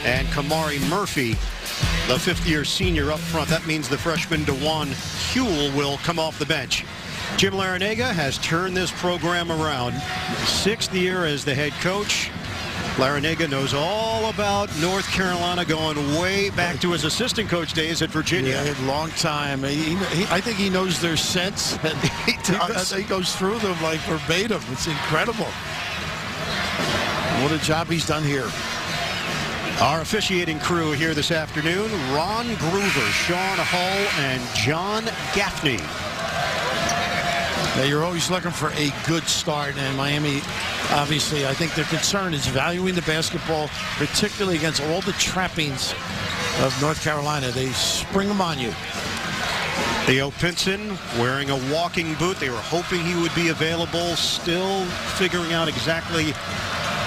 and Kamari Murphy, the fifth-year senior up front. That means the freshman DeJuan Huell will come off the bench. Jim Larrañaga has turned this program around. Sixth year as the head coach. Larrañaga knows all about North Carolina, going way back to his assistant coach days at Virginia. Yeah, a long time. I think he knows their sets. And he goes through them like verbatim. It's incredible. What a job he's done here. Our officiating crew here this afternoon: Ron Groover, Sean Hull, and John Gaffney. Now, you're always looking for a good start, and Miami, obviously, I think their concern is valuing the basketball, particularly against all the trappings of North Carolina. They spring them on you. Theo Pinson wearing a walking boot. They were hoping he would be available, still figuring out exactly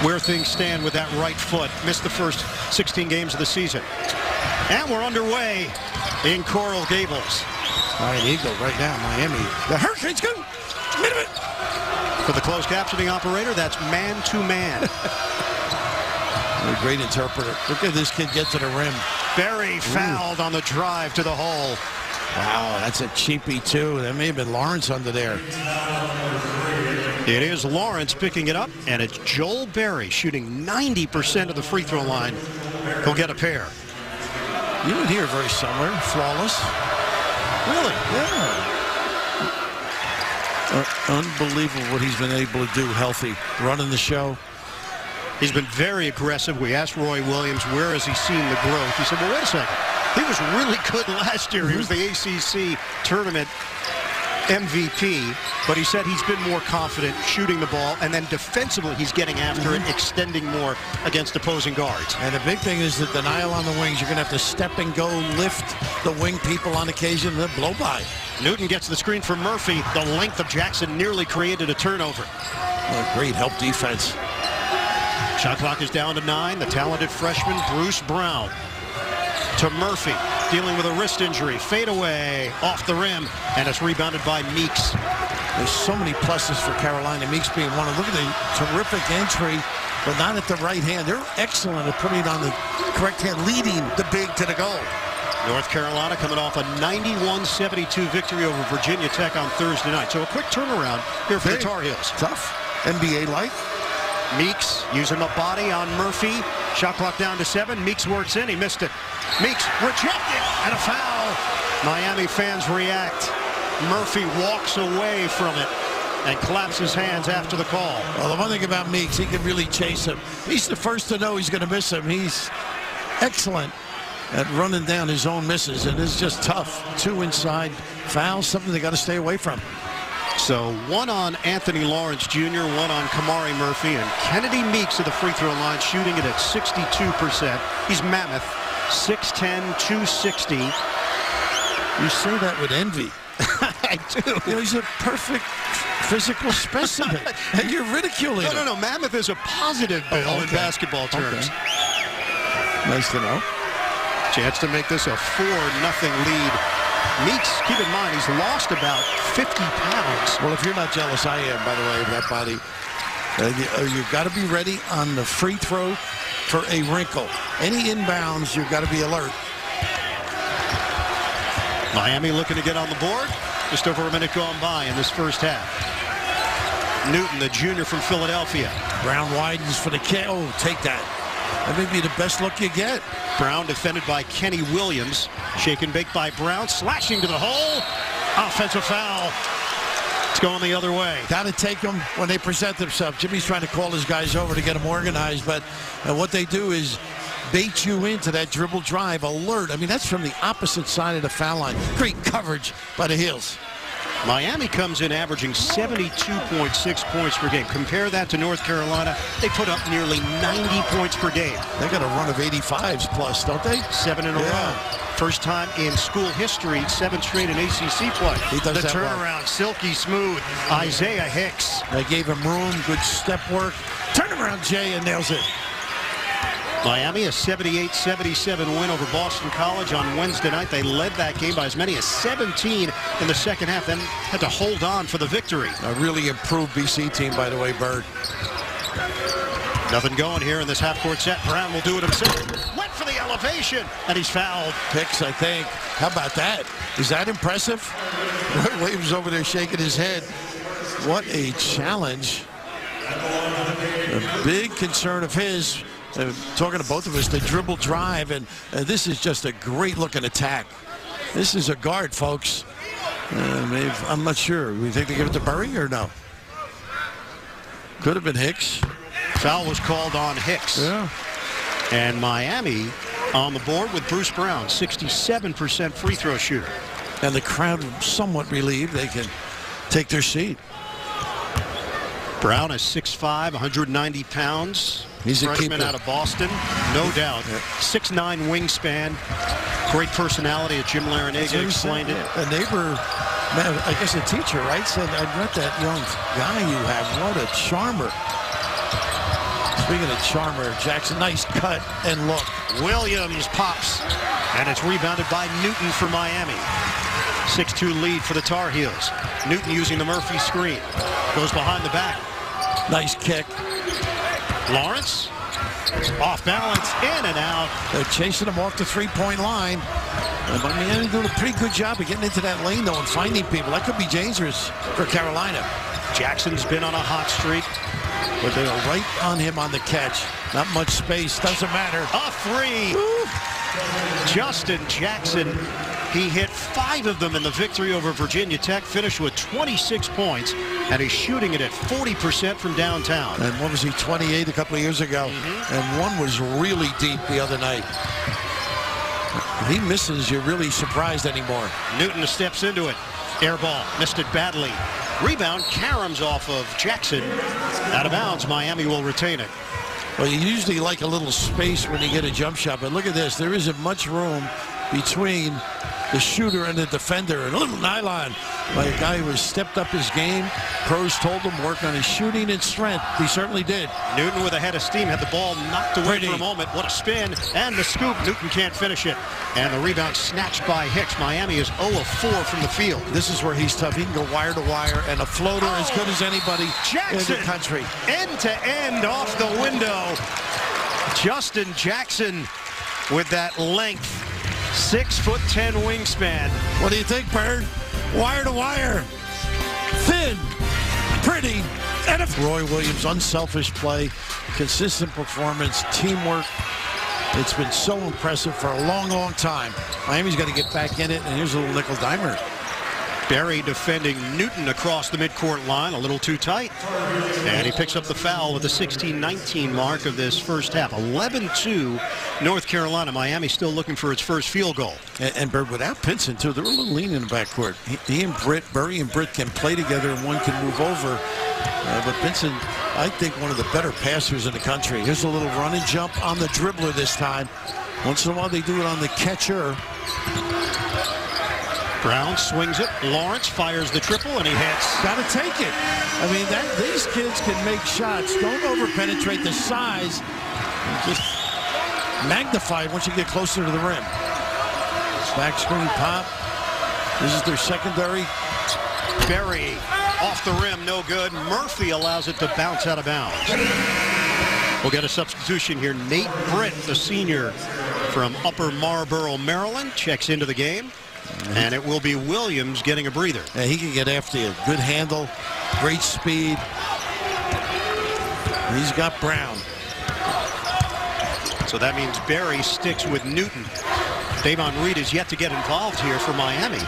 where things stand with that right foot. Missed the first 16 games of the season. And we're underway in Coral Gables. All right, Eagle right now, Miami. The Hurricanes go. Minute. For the closed captioning operator, that's man-to-man. A great interpreter. Look at this kid get to the rim. Very fouled on the drive to the hole. Wow, that's a cheapie, too. That may have been Lawrence under there. It is Lawrence picking it up, and it's Joel Berry shooting 90% of the free throw line. He'll get a pair. You would hear very similar. Flawless. Really? Yeah. Unbelievable what he's been able to do healthy. Running the show. He's been very aggressive. We asked Roy Williams, where has he seen the growth? He said, well, wait a second. He was really good last year. He was the ACC tournament MVP, but he said he's been more confident shooting the ball, and then defensively he's getting after it, extending more against opposing guards. And the big thing is the denial on the wings. You're going to have to step and go, lift the wing people on occasion, and then blow by. Newton gets the screen for Murphy. The length of Jackson nearly created a turnover. Oh, great help defense. Shot clock is down to 9. The talented freshman, Bruce Brown. To Murphy, dealing with a wrist injury. Fade away, off the rim, and it's rebounded by Meeks. There's so many pluses for Carolina. Meeks being one. Look at the terrific entry, but not at the right hand. They're excellent at putting it on the correct hand, leading the big to the goal. North Carolina coming off a 91-72 victory over Virginia Tech on Thursday night. So a quick turnaround here for the Tar Heels. Tough. NBA-like. Meeks using the body on Murphy. Shot clock down to 7. Meeks works in. He missed it. Meeks rejected, and a foul. Miami fans react. Murphy walks away from it and claps his hands after the call. Well, the one thing about Meeks, he can really chase him. He's the first to know he's going to miss him. He's excellent at running down his own misses, and it's just tough. 2 inside fouls, something they got to stay away from. So 1 on Anthony Lawrence Jr., 1 on Kamari Murphy, and Kennedy Meeks at the free throw line, shooting it at 62%. He's mammoth, 6'10", 260. You say that with envy. I do. You know, he's a perfect physical specimen, and you're ridiculing him. No. Mammoth is a positive, Bill, in basketball terms. Okay. Nice to know. Chance to make this a 4-0 lead. Meeks, keep in mind, he's lost about 50 pounds. Well, if you're not jealous, I am, by the way, of that body. You've got to be ready on the free throw for a wrinkle. Any inbounds, you've got to be alert. Miami looking to get on the board. Just over a minute gone by in this first half. Newton, the junior from Philadelphia. Brown widens for the kick. Oh, take that. That may be the best look you get. Brown defended by Kenny Williams. Shake and bake by Brown. Slashing to the hole. Offensive foul. It's going the other way. Got to take them when they present themselves. Jimmy's trying to call his guys over to get them organized, but what they do is bait you into that dribble drive alert. I mean, that's from the opposite side of the foul line. Great coverage by the Heels. Miami comes in averaging 72.6 points per game. Compare that to North Carolina. They put up nearly 90 points per game. They got a run of 85s plus, don't they? 7 in a row. First time in school history, 7 straight in ACC play. He does the that turnaround, well. silky smooth. Isaiah Hicks. They gave him room, good step work. Turnaround Jay and nails it. Miami, a 78-77 win over Boston College on Wednesday night. They led that game by as many as 17 in the second half, then had to hold on for the victory. A really improved BC team, by the way, Bird. Nothing going here in this half-court set. Brown will do it himself. Went for the elevation, and he's fouled. Picks, I think. How about that? Is that impressive? Williams over there shaking his head. What a challenge. A big concern of his, talking to both of us, the dribble drive, and this is just a great-looking attack. This is a guard, folks. I'm not sure. We think they give it to Burry or no? Could have been Hicks. Foul was called on Hicks. Yeah. And Miami on the board with Bruce Brown, 67% free throw shooter. And the crowd somewhat relieved. They can take their seat. Brown is 6'5", 190 pounds. He's a freshman keeper. Out of Boston, no doubt. Yeah. 6'9" wingspan. Great personality, as Jim Larinaga explained it. A neighbor, I guess a teacher, right, said, I met that young guy you have. What a charmer. Speaking of charmer, Jackson, nice cut and look. Williams pops, and it's rebounded by Newton for Miami. 6-2 lead for the Tar Heels. Newton using the Murphy screen. Goes behind the back. Nice kick. Lawrence, off balance, in and out. They're chasing him off the three-point line. And Miami doing a pretty good job of getting into that lane, though, and finding people. That could be dangerous for Carolina. Jackson's been on a hot streak. But they are right on him on the catch. Not much space. Doesn't matter. A three. Woo. Justin Jackson. He hit 5 of them in the victory over Virginia Tech. Finished with 26 points. And he's shooting it at 40% from downtown. And what was he, 28 a couple of years ago? And one was really deep the other night. If he misses, you're really surprised anymore. Newton steps into it. Air ball. Missed it badly. Rebound, Karam's off of Jackson. Out of bounds, Miami will retain it. Well, you usually like a little space when you get a jump shot, but look at this. There isn't much room between the shooter and the defender. And a little nylon by a guy who has stepped up his game. Pros told him work on his shooting and strength. He certainly did. Newton with a head of steam had the ball knocked away for a moment. What a spin. And the scoop. Newton can't finish it. And the rebound snatched by Hicks. Miami is 0 of 4 from the field. This is where he's tough. He can go wire to wire, and a floater as good as anybody Jackson, in the country. End to end off the window. Justin Jackson with that length. 6'10" wingspan. What do you think, Bird? Wire to wire. Thin. Pretty. And if Roy Williams, unselfish play, consistent performance, teamwork. It's been so impressive for a long, long time. Miami's got to get back in it, and here's a little nickel dimer. Berry defending Newton across the midcourt line, a little too tight. And he picks up the foul at the 16-19 mark of this first half. 11-2 North Carolina. Miami still looking for its first field goal. And Bird, without Pinson, too, they're a little lean in the backcourt. He and Britt, Berry and Britt can play together, and one can move over. But Pinson, I think, one of the better passers in the country. Here's a little run and jump on the dribbler this time. Once in a while, they do it on the catcher. Brown swings it. Lawrence fires the triple, and he hits. Got to take it. I mean, these kids can make shots. Don't over-penetrate the size. Just magnify it once you get closer to the rim. Back screen pop. This is their secondary. Berry off the rim, no good. Murphy allows it to bounce out of bounds. We'll get a substitution here. Nate Britt, the senior from Upper Marlboro, Maryland, checks into the game. And it will be Williams getting a breather. Yeah, he can get after you. Good handle, great speed. He's got Brown. So that means Berry sticks with Newton. Davon Reed is yet to get involved here for Miami.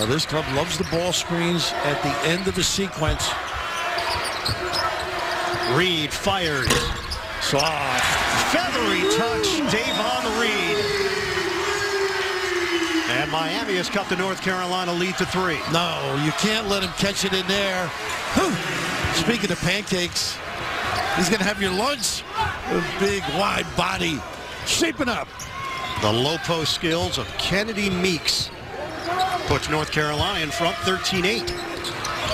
This club loves the ball screens at the end of a sequence. Reed fires. Soft. Feathery touch, Davon Reed. And Miami has cut the North Carolina lead to 3. No, you can't let him catch it in there. Whew. Speaking of pancakes, he's going to have your lunch. A big, wide body. Shaping up. The low post skills of Kennedy Meeks puts North Carolina in front 13-8.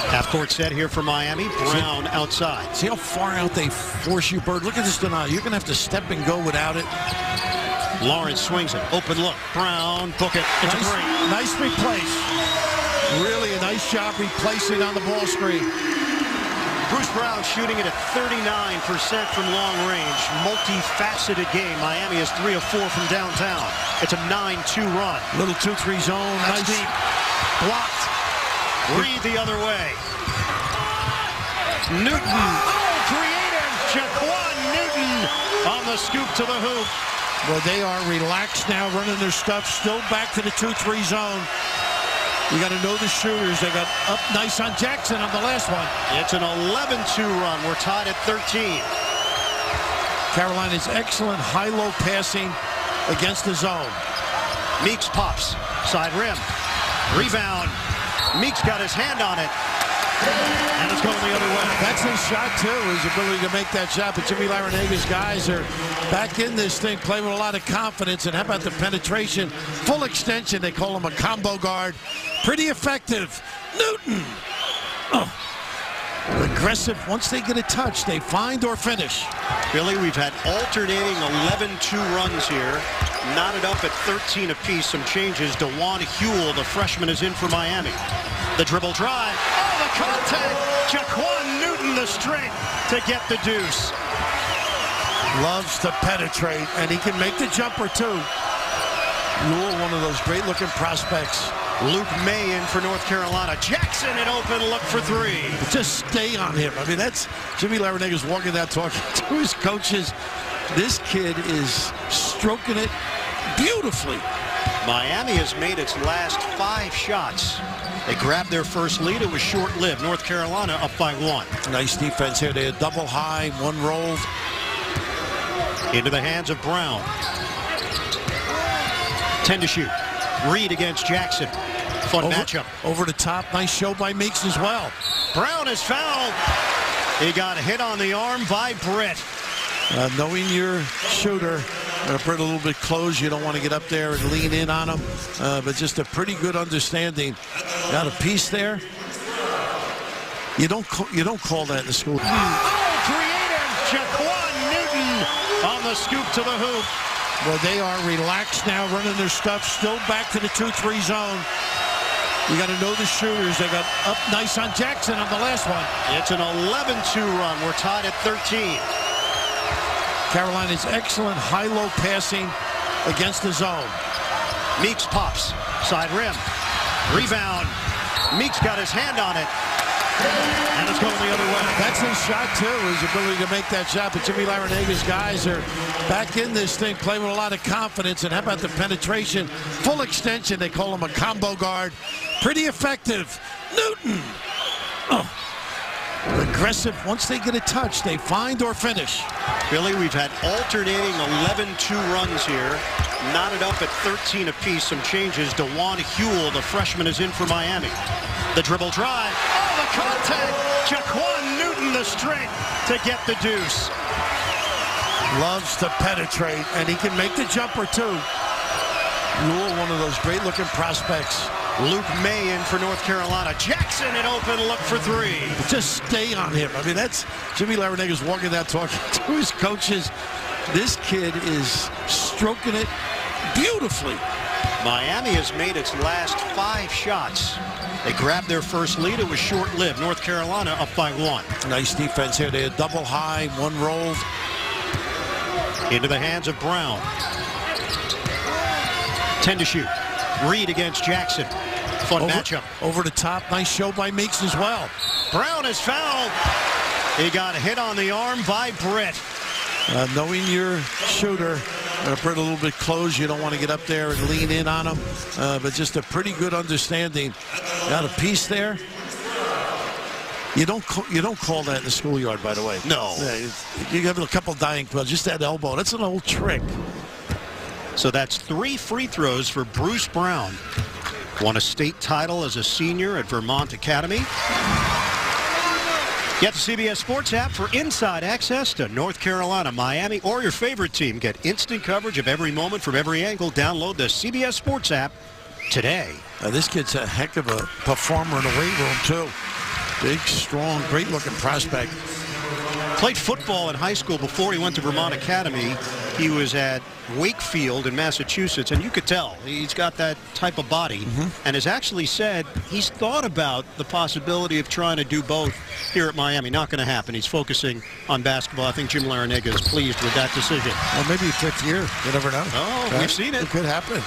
Half-court set here for Miami. Brown outside. See how far out they force you, Bird? Look at this denial. You're going to have to step and go without it. Lawrence swings it. Open look. Brown, book it. It's a three. Nice replace. Really a nice job replacing on the ball screen. Bruce Brown shooting it at 39% from long range. Multifaceted game. Miami is 3 of 4 from downtown. It's a 9-2 run. Little 2-3 zone. That's nice. deep. Blocked. Reed the other way. Newton. Oh, creative. Jaquan Newton on the scoop to the hoop. Well, they are relaxed now, running their stuff. Still back to the 2-3 zone. You got to know the shooters. They got up nice on Jackson on the last one. It's an 11-2 run. We're tied at 13. Carolina's excellent high-low passing against the zone. Meeks pops. Side rim. Rebound. Meeks got his hand on it. And it's going the other way. That's his shot, too, his ability to make that shot. But Jimmy Larenega's guys are back in this thing, playing with a lot of confidence. And how about the penetration? Full extension. They call him a combo guard. Pretty effective. Newton. Oh. Aggressive. Once they get a touch, they find or finish. Billy, we've had alternating 11-2 runs here. Knotted up at 13 apiece. Some changes. DeJuan Huell, the freshman, is in for Miami. The dribble drive. Oh, the contact. Jaquan Newton, the strength to get the deuce. Loves to penetrate, and he can make the jumper, too. Huell, one of those great-looking prospects. Luke May in for North Carolina. Jackson an open look for three. Just stay on him. I mean, that's Jimmy Larenega's walking out talking to his coaches. This kid is stroking it beautifully. Miami has made its last 5 shots. They grabbed their first lead. It was short-lived. North Carolina up by 1. Nice defense here. They had double high, one rolled. Into the hands of Brown. 10 to shoot. Reed against Jackson. Fun matchup. Over the top. Nice show by Meeks as well. Brown is fouled. He got hit on the arm by Britt. Knowing your shooter, Britt a little bit close. You don't want to get up there and lean in on him. But just a pretty good understanding. Got a piece there. You don't call that in the school. Oh, creative. Jaquan Newton on the scoop to the hoop. Well, they are relaxed now, running their stuff. Still back to the 2-3 zone. You got to know the shooters. They got up nice on Jackson on the last one. It's an 11-2 run. We're tied at 13. Carolina's excellent high-low passing against the zone. Meeks pops. Side rim. Rebound. Meeks got his hand on it. And it's going the other way. That's his shot, too, his ability to make that shot. But Jimmy Larenega's guys are back in this thing, playing with a lot of confidence. And how about the penetration? Full extension. They call him a combo guard. Pretty effective. Newton. Oh. Aggressive. Once they get a touch, they find or finish. Billy, we've had alternating 11-2 runs here. Knotted up at 13 apiece. Some changes. DeJuan Huell, the freshman, is in for Miami. The dribble drive. Oh, the contact. Jaquan Newton, the strength to get the deuce. Loves to penetrate, and he can make the jumper, too. Huell, one of those great-looking prospects. Luke May in for North Carolina. Jackson an open look for three. Just stay on him. I mean, that's Jimmy Larenega's walking out talking to his coaches. This kid is stroking it beautifully. Miami has made its last 5 shots. They grabbed their first lead. It was short-lived. North Carolina up by 1. Nice defense here. They had double high, one rolled. Into the hands of Brown. 10 to shoot. Reed against Jackson. Fun matchup. Over the top. Nice show by Meeks as well. Brown is fouled. He got hit on the arm by Britt. Knowing your shooter, Britt a little bit close. You don't want to get up there and lean in on him. But just a pretty good understanding. Got a piece there. You don't call that in the schoolyard, by the way. No. You have a couple dying clubs. Just that elbow. That's an old trick. So that's 3 free throws for Bruce Brown. Won a state title as a senior at Vermont Academy. Get the CBS Sports app for inside access to North Carolina, Miami, or your favorite team. Get instant coverage of every moment from every angle. Download the CBS Sports app today. This kid's a heck of a performer in the weight room, too. Big, strong, great-looking prospect. Played football in high school before he went to Vermont Academy. he was at Wakefield in Massachusetts, and you could tell he's got that type of body, and has actually said he's thought about the possibility of trying to do both here at Miami. Not going to happen. He's focusing on basketball. I think Jim Larrañaga is pleased with that decision. Well, maybe fifth year. You never know. Oh, okay. We've seen it. It could happen.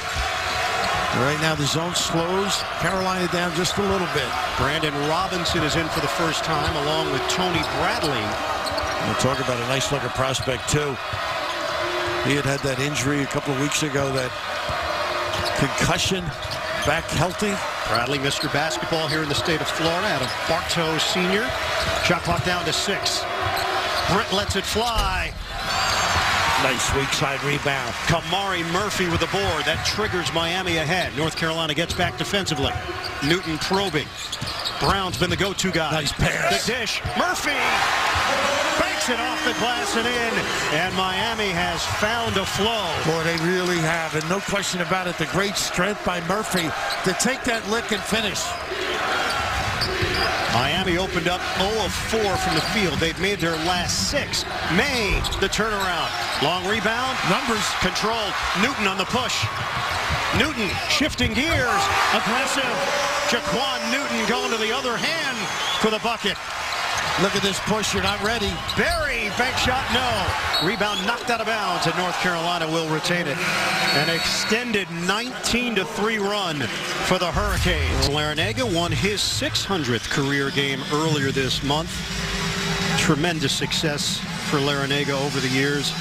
Right now, the zone slows Carolina down just a little bit. Brandon Robinson is in for the first time, along with Tony Bradley. We'll talk about a nice-looking prospect, too. He had that injury a couple of weeks ago, that concussion, back healthy. Bradley, Mr. Basketball here in the state of Florida, out of Bartow Senior. Shot clock down to 6. Britt lets it fly. Nice weak side rebound. Kamari Murphy with the board. That triggers Miami ahead. North Carolina gets back defensively. Newton probing. Brown's been the go-to guy. Nice pass. The dish. Murphy banks it off the glass and in. And Miami has found a flow. Boy, they really have. And no question about it, the great strength by Murphy to take that lick and finish. Miami opened up 0 of 4 from the field. They've made their last 6. May, the turnaround. Long rebound. Numbers. Controlled. Newton on the push. Newton shifting gears. Aggressive. Jaquan Newton going to the other hand for the bucket. Look at this push. You're not ready. Barry, bank shot, no. Rebound knocked out of bounds, and North Carolina will retain it. An extended 19-3 run for the Hurricanes. Larrañaga won his 600th career game earlier this month. Tremendous success for Larrañaga over the years.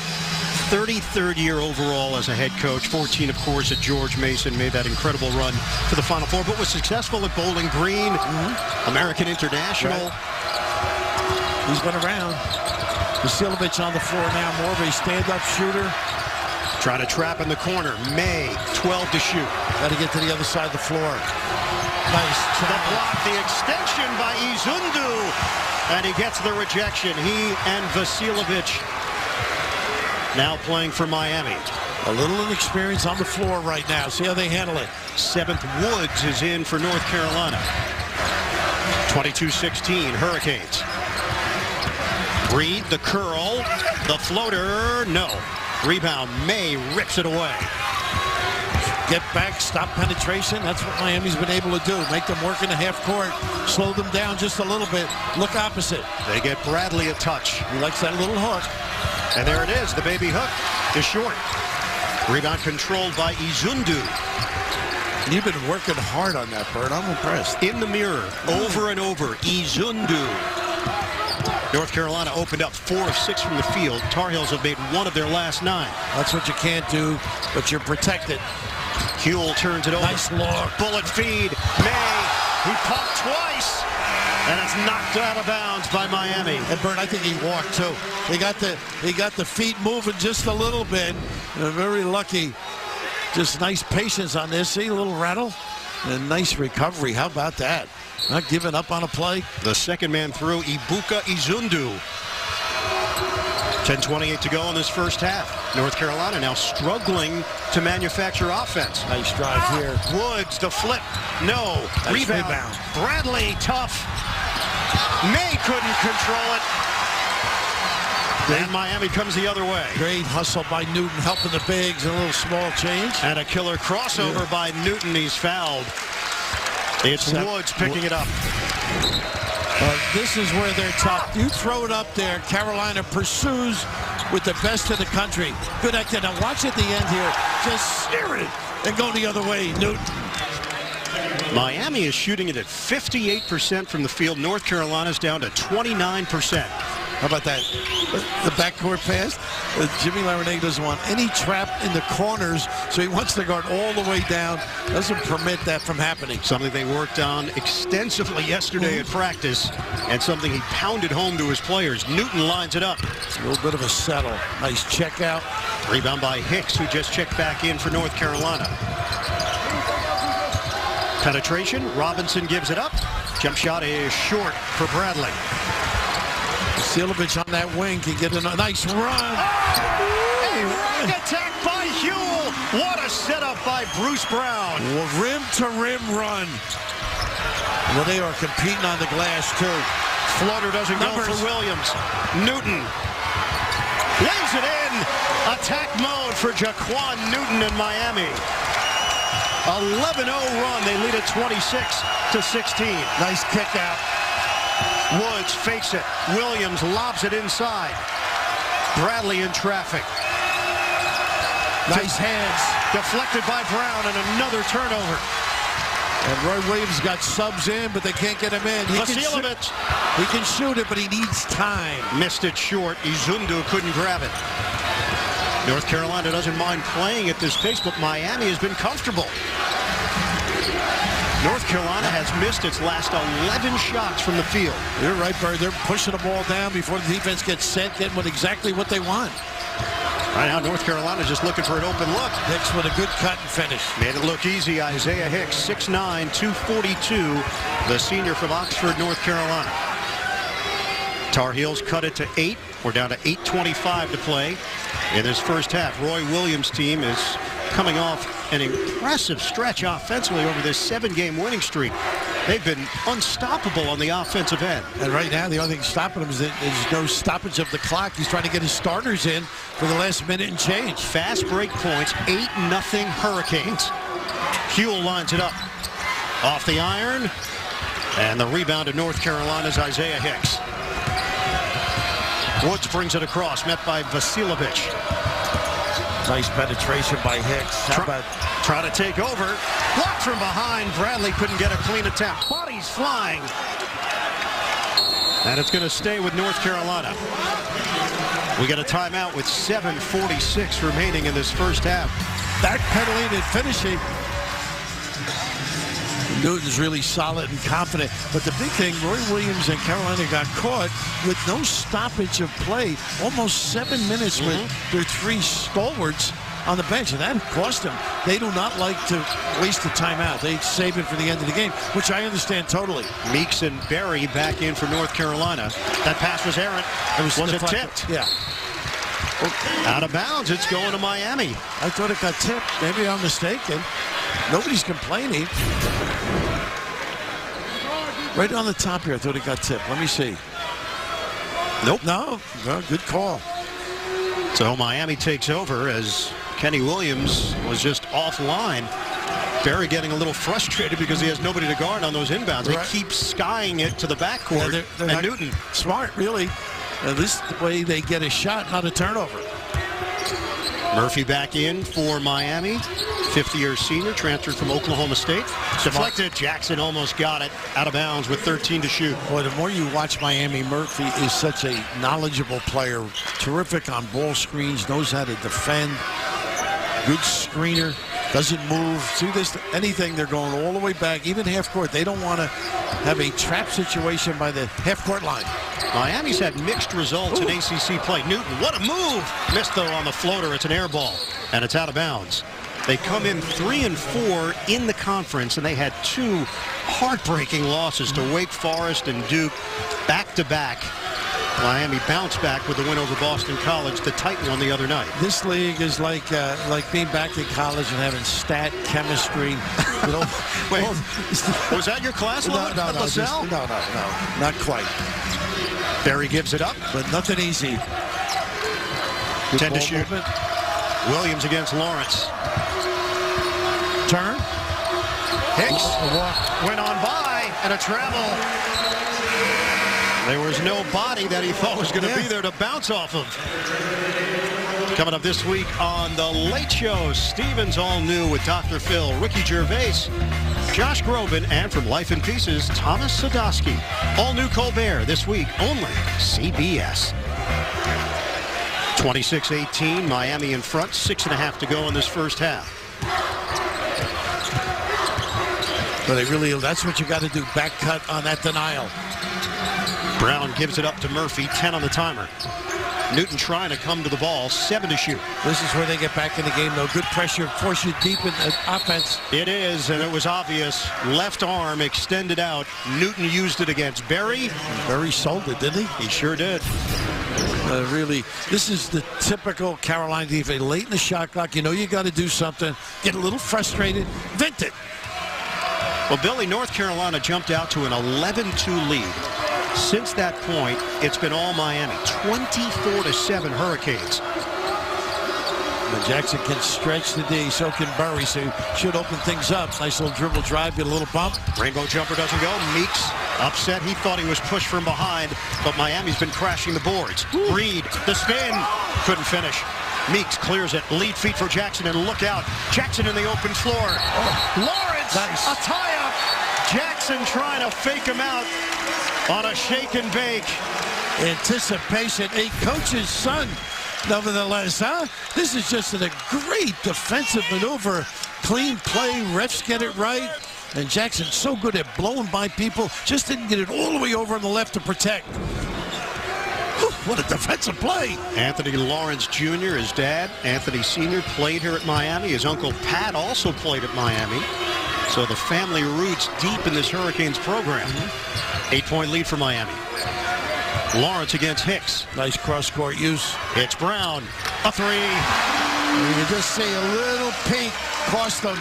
33rd year overall as a head coach. 14, of course, at George Mason. Made that incredible run to the Final Four, but was successful at Bowling Green, American International. Right. He's been around. Vasilovich on the floor now. More of a stand-up shooter. Trying to trap in the corner. May, 12 to shoot. Got to get to the other side of the floor. Nice. To the block, the extension by Izundu. And he gets the rejection. He and Vasilovich now playing for Miami. A little inexperience on the floor right now. See how they handle it. 7th Woods is in for North Carolina. 22-16, Hurricanes. Reed, the curl, the floater, no. Rebound, May rips it away. Get back, stop penetration. That's what Miami's been able to do. Make them work in the half court, slow them down just a little bit. Look opposite. They get Bradley a touch. He likes that little hook. And there it is, the baby hook is short. Rebound controlled by Izundu. You've been working hard on that, Bert. I'm impressed. In the mirror, over and over, Izundu. North Carolina opened up 4 of 6 from the field. Tar Heels have made 1 of their last 9. That's what you can't do, but you're protected. Huell turns it over. Nice look. Bullet feed. May. He popped twice. And it's knocked out of bounds by Miami. And Bert, I think he walked too. He got the feet moving just a little bit. Very lucky. Just nice patience on this. See, a little rattle. And nice recovery. How about that? Not giving up on a play. The second man through, Ibuka Izundu. 10:28 to go in this first half. North Carolina now struggling to manufacture offense. Nice drive here. Woods, the flip. No. Nice rebound. Bradley, tough. May couldn't control it. And Miami comes the other way. Great hustle by Newton, helping the bigs, a little small change. And a killer crossover by Newton. He's fouled. It's Woods picking it up. This is where they're tough. You throw it up there. Carolina pursues with the best of the country. Good acting. Now watch at the end here. Just steer it and go the other way, Newton. Miami is shooting it at 58% from the field. North Carolina's down to 29%. How about that? The backcourt pass. Jimmy Larrañaga doesn't want any trap in the corners, so he wants to guard all the way down. Doesn't permit that from happening. Something they worked on extensively yesterday at practice, and something he pounded home to his players. Newton lines it up. A little bit of a settle. Nice check out. Rebound by Hicks, who just checked back in for North Carolina. Penetration. Robinson gives it up. Jump shot is short for Bradley. Vasilovich on that wing can get a nice run. Oh! A right attack by Huell. What a setup by Bruce Brown. Rim to rim run. Well, they are competing on the glass too. Floater doesn't go for Williams. Newton lays it in. Attack mode for Jaquan Newton in Miami. 11-0 run. They lead at 26-16. Nice kick out. Woods fakes it. Williams lobs it inside. Bradley in traffic. Nice hands. Deflected by Brown and another turnover. And Roy Williams got subs in, but they can't get him in. He can shoot it, but he needs time. Missed it short. Izundu couldn't grab it. North Carolina doesn't mind playing at this pace, but Miami has been comfortable. North Carolina has missed its last 11 shots from the field. You're right, Bird. They're pushing the ball down before the defense gets set, getting exactly what they want. Right now, North Carolina just looking for an open look. Hicks with a good cut and finish. Made it look easy. Isaiah Hicks, 6'9", 242, the senior from Oxford, North Carolina. Tar Heels cut it to 8. We're down to 8:25 to play in this first half. Roy Williams' team is coming off an impressive stretch offensively over this 7-game winning streak. They've been unstoppable on the offensive end. And right now, the only thing stopping him is that there's no stoppage of the clock. He's trying to get his starters in for the last minute and change. Fast break points, 8-0 Hurricanes. Huell lines it up. Off the iron. And the rebound to North Carolina's Isaiah Hicks. Woods brings it across, met by Vasiljevic. Nice penetration by Hicks. How about trying to take over? Blocked from behind. Bradley couldn't get a clean attempt. Bodies flying. And it's going to stay with North Carolina. We get a timeout with 7:46 remaining in this first half. Back pedaling and finishing. Newton's really solid and confident. But the big thing, Roy Williams and Carolina got caught with no stoppage of play. Almost 7 minutes with their 3 stalwarts on the bench, and that cost them. They do not like to waste the timeout. They save it for the end of the game, which I understand totally. Meeks and Berry back in for North Carolina. That pass was errant. Was it tipped? Yeah. Out of bounds. It's going to Miami. I thought it got tipped. Maybe I'm mistaken. Nobody's complaining. Right on the top here, I thought it got tipped. Let me see. Nope. No. Well, good call. So Miami takes over as Kenny Williams was just offline. Berry getting a little frustrated because he has nobody to guard on those inbounds. Right. They keep skying it to the backcourt. Yeah, they're and Newton. Smart, really. This is the way they get a shot, not a turnover. Murphy back in for Miami. 50-year senior, transferred from Oklahoma State. Deflected. Jackson almost got it out of bounds with 13 to shoot. Boy, the more you watch Miami, Murphy is such a knowledgeable player. Terrific on ball screens, knows how to defend. Good screener, doesn't move. See this, anything, they're going all the way back, even half court. They don't want to have a trap situation by the half court line. Miami's had mixed results in ACC play. Newton, what a move! Missed though on the floater. It's an air ball, and it's out of bounds. They come in 3-4 in the conference, and they had 2 heartbreaking losses to Wake Forest and Duke back-to-back. Miami bounced back with the win over Boston College, the tight one the other night. This league is like being back in college and having stat chemistry. You know, wait, was that your class? No, LaSalle? No, not quite. Berry gives it up, but nothing easy. Good 10 to shoot. Movement. Williams against Lawrence. Turn. Hicks went on by, and a travel. There was no body that he thought was going to be there to bounce off of. Coming up this week on The Late Show, Stevens All New with Dr. Phil, Ricky Gervais, Josh Groban, and from Life in Pieces, Thomas Sadowski. All new Colbert this week, only CBS. 26-18, Miami in front, 6.5 to go in this first half. But that's what you got to do, back cut on that denial. Brown gives it up to Murphy, 10 on the timer. Newton trying to come to the ball, 7 to shoot. This is where they get back in the game, though. Good pressure, force you deep in the offense. It is, and it was obvious. Left arm extended out. Newton used it against Berry. Berry sold it, didn't he? He sure did. Really, this is the typical Carolina defense. Late in the shot clock, you know you got to do something. Get a little frustrated, vent it. Well, Billy, North Carolina jumped out to an 11-2 lead. Since that point, it's been all Miami. 24-7 Hurricanes. And Jackson can stretch the D, so can Burry, so should open things up. Nice little dribble drive, get a little bump. Rainbow jumper doesn't go. Meeks upset. He thought he was pushed from behind, but Miami's been crashing the boards. Reed, the spin, couldn't finish. Meeks clears it. Lead feet for Jackson, and look out. Jackson in the open floor. Lawrence, nice. a tie-up. Jackson trying to fake him out on a shake and bake. Anticipation, a coach's son, nevertheless, huh? This is just a great defensive maneuver. Clean play, refs get it right. And Jackson's so good at blowing by people, just didn't get it all the way over on the left to protect. What a defensive play. Anthony Lawrence Jr., his dad, Anthony Sr., played here at Miami. His uncle Pat also played at Miami. So the family roots deep in this Hurricanes program. 8-point lead for Miami. Lawrence against Hicks. Nice cross-court use. It's Brown. A three. You can just say a little pink cost them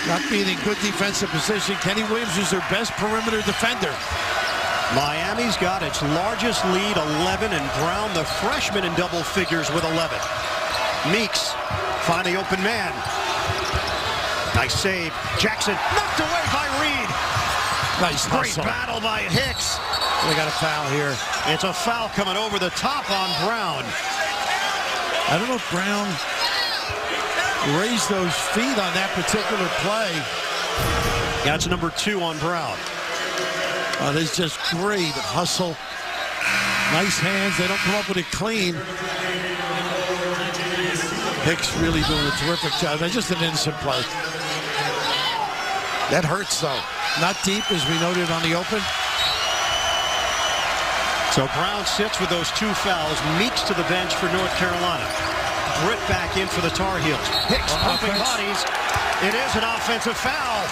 not being in good defensive position. Kenny Williams is their best perimeter defender. Miami's got its largest lead, 11, and Brown, the freshman, in double figures with 11. Meeks, find the open man. Nice save. Jackson knocked away by Reed. Nice Great hustle. battle by Hicks. They got a foul here. It's a foul coming over the top on Brown. I don't know if Brown raised those feet on that particular play. That's number 2 on Brown. Oh, this is just great hustle. Nice hands. They don't come up with it clean. Hicks really doing a terrific job. That's just an innocent play. That hurts, though. Not deep, as we noted on the open. So Brown sits with those 2 fouls. Meeks to the bench for North Carolina. Britt back in for the Tar Heels. Hicks pumping bodies. It is an offensive foul.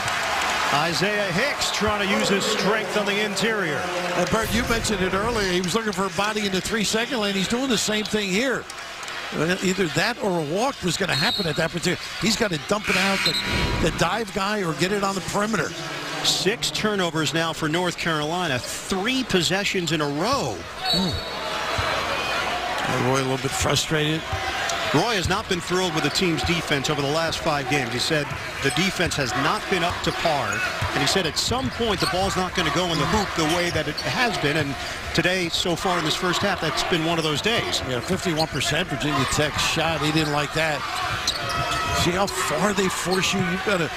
Isaiah Hicks trying to use his strength on the interior. And Bert, you mentioned it earlier. He was looking for a body in the 3-second lane. He's doing the same thing here. Either that or a walk was going to happen at that particular. He's got to dump it out, the dive guy, or get it on the perimeter. 6 turnovers now for North Carolina. 3 possessions in a row. Roy a little bit frustrated. Roy has not been thrilled with the team's defense over the last 5 games. He said the defense has not been up to par. And he said at some point the ball's not going to go in the hoop the way that it has been. And today, so far in this first half, that's been one of those days. Yeah, 51% Virginia Tech shot. He didn't like that. See how far they force you? You've got to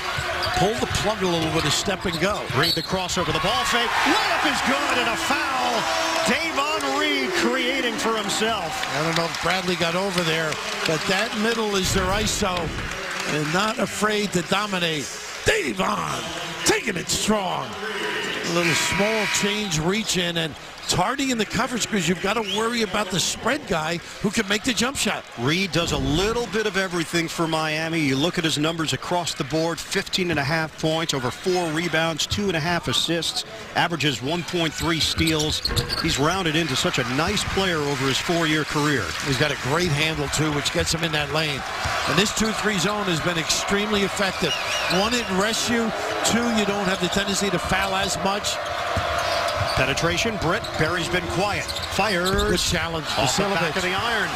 pull the plug a little bit of step and go. Reed the crossover, the ball fake. Layup is good, and a foul. Davon Reed creating for himself. I don't know if Bradley got over there, but that middle is their ISO, and not afraid to dominate. Davon taking it strong. A little small change reach in, and tardy in the coverage because you've got to worry about the spread guy who can make the jump shot. Reed does a little bit of everything for Miami. You look at his numbers across the board, 15.5 points, over 4 rebounds, 2.5 assists, averages 1.3 steals. He's rounded into such a nice player over his 4-year career. He's got a great handle, too, which gets him in that lane. And this 2-3 zone has been extremely effective. 1, it rests you. 2, you don't have the tendency to foul as much. Penetration, Britt. Barry's been quiet. Fires. Good challenge. Off the back of the iron.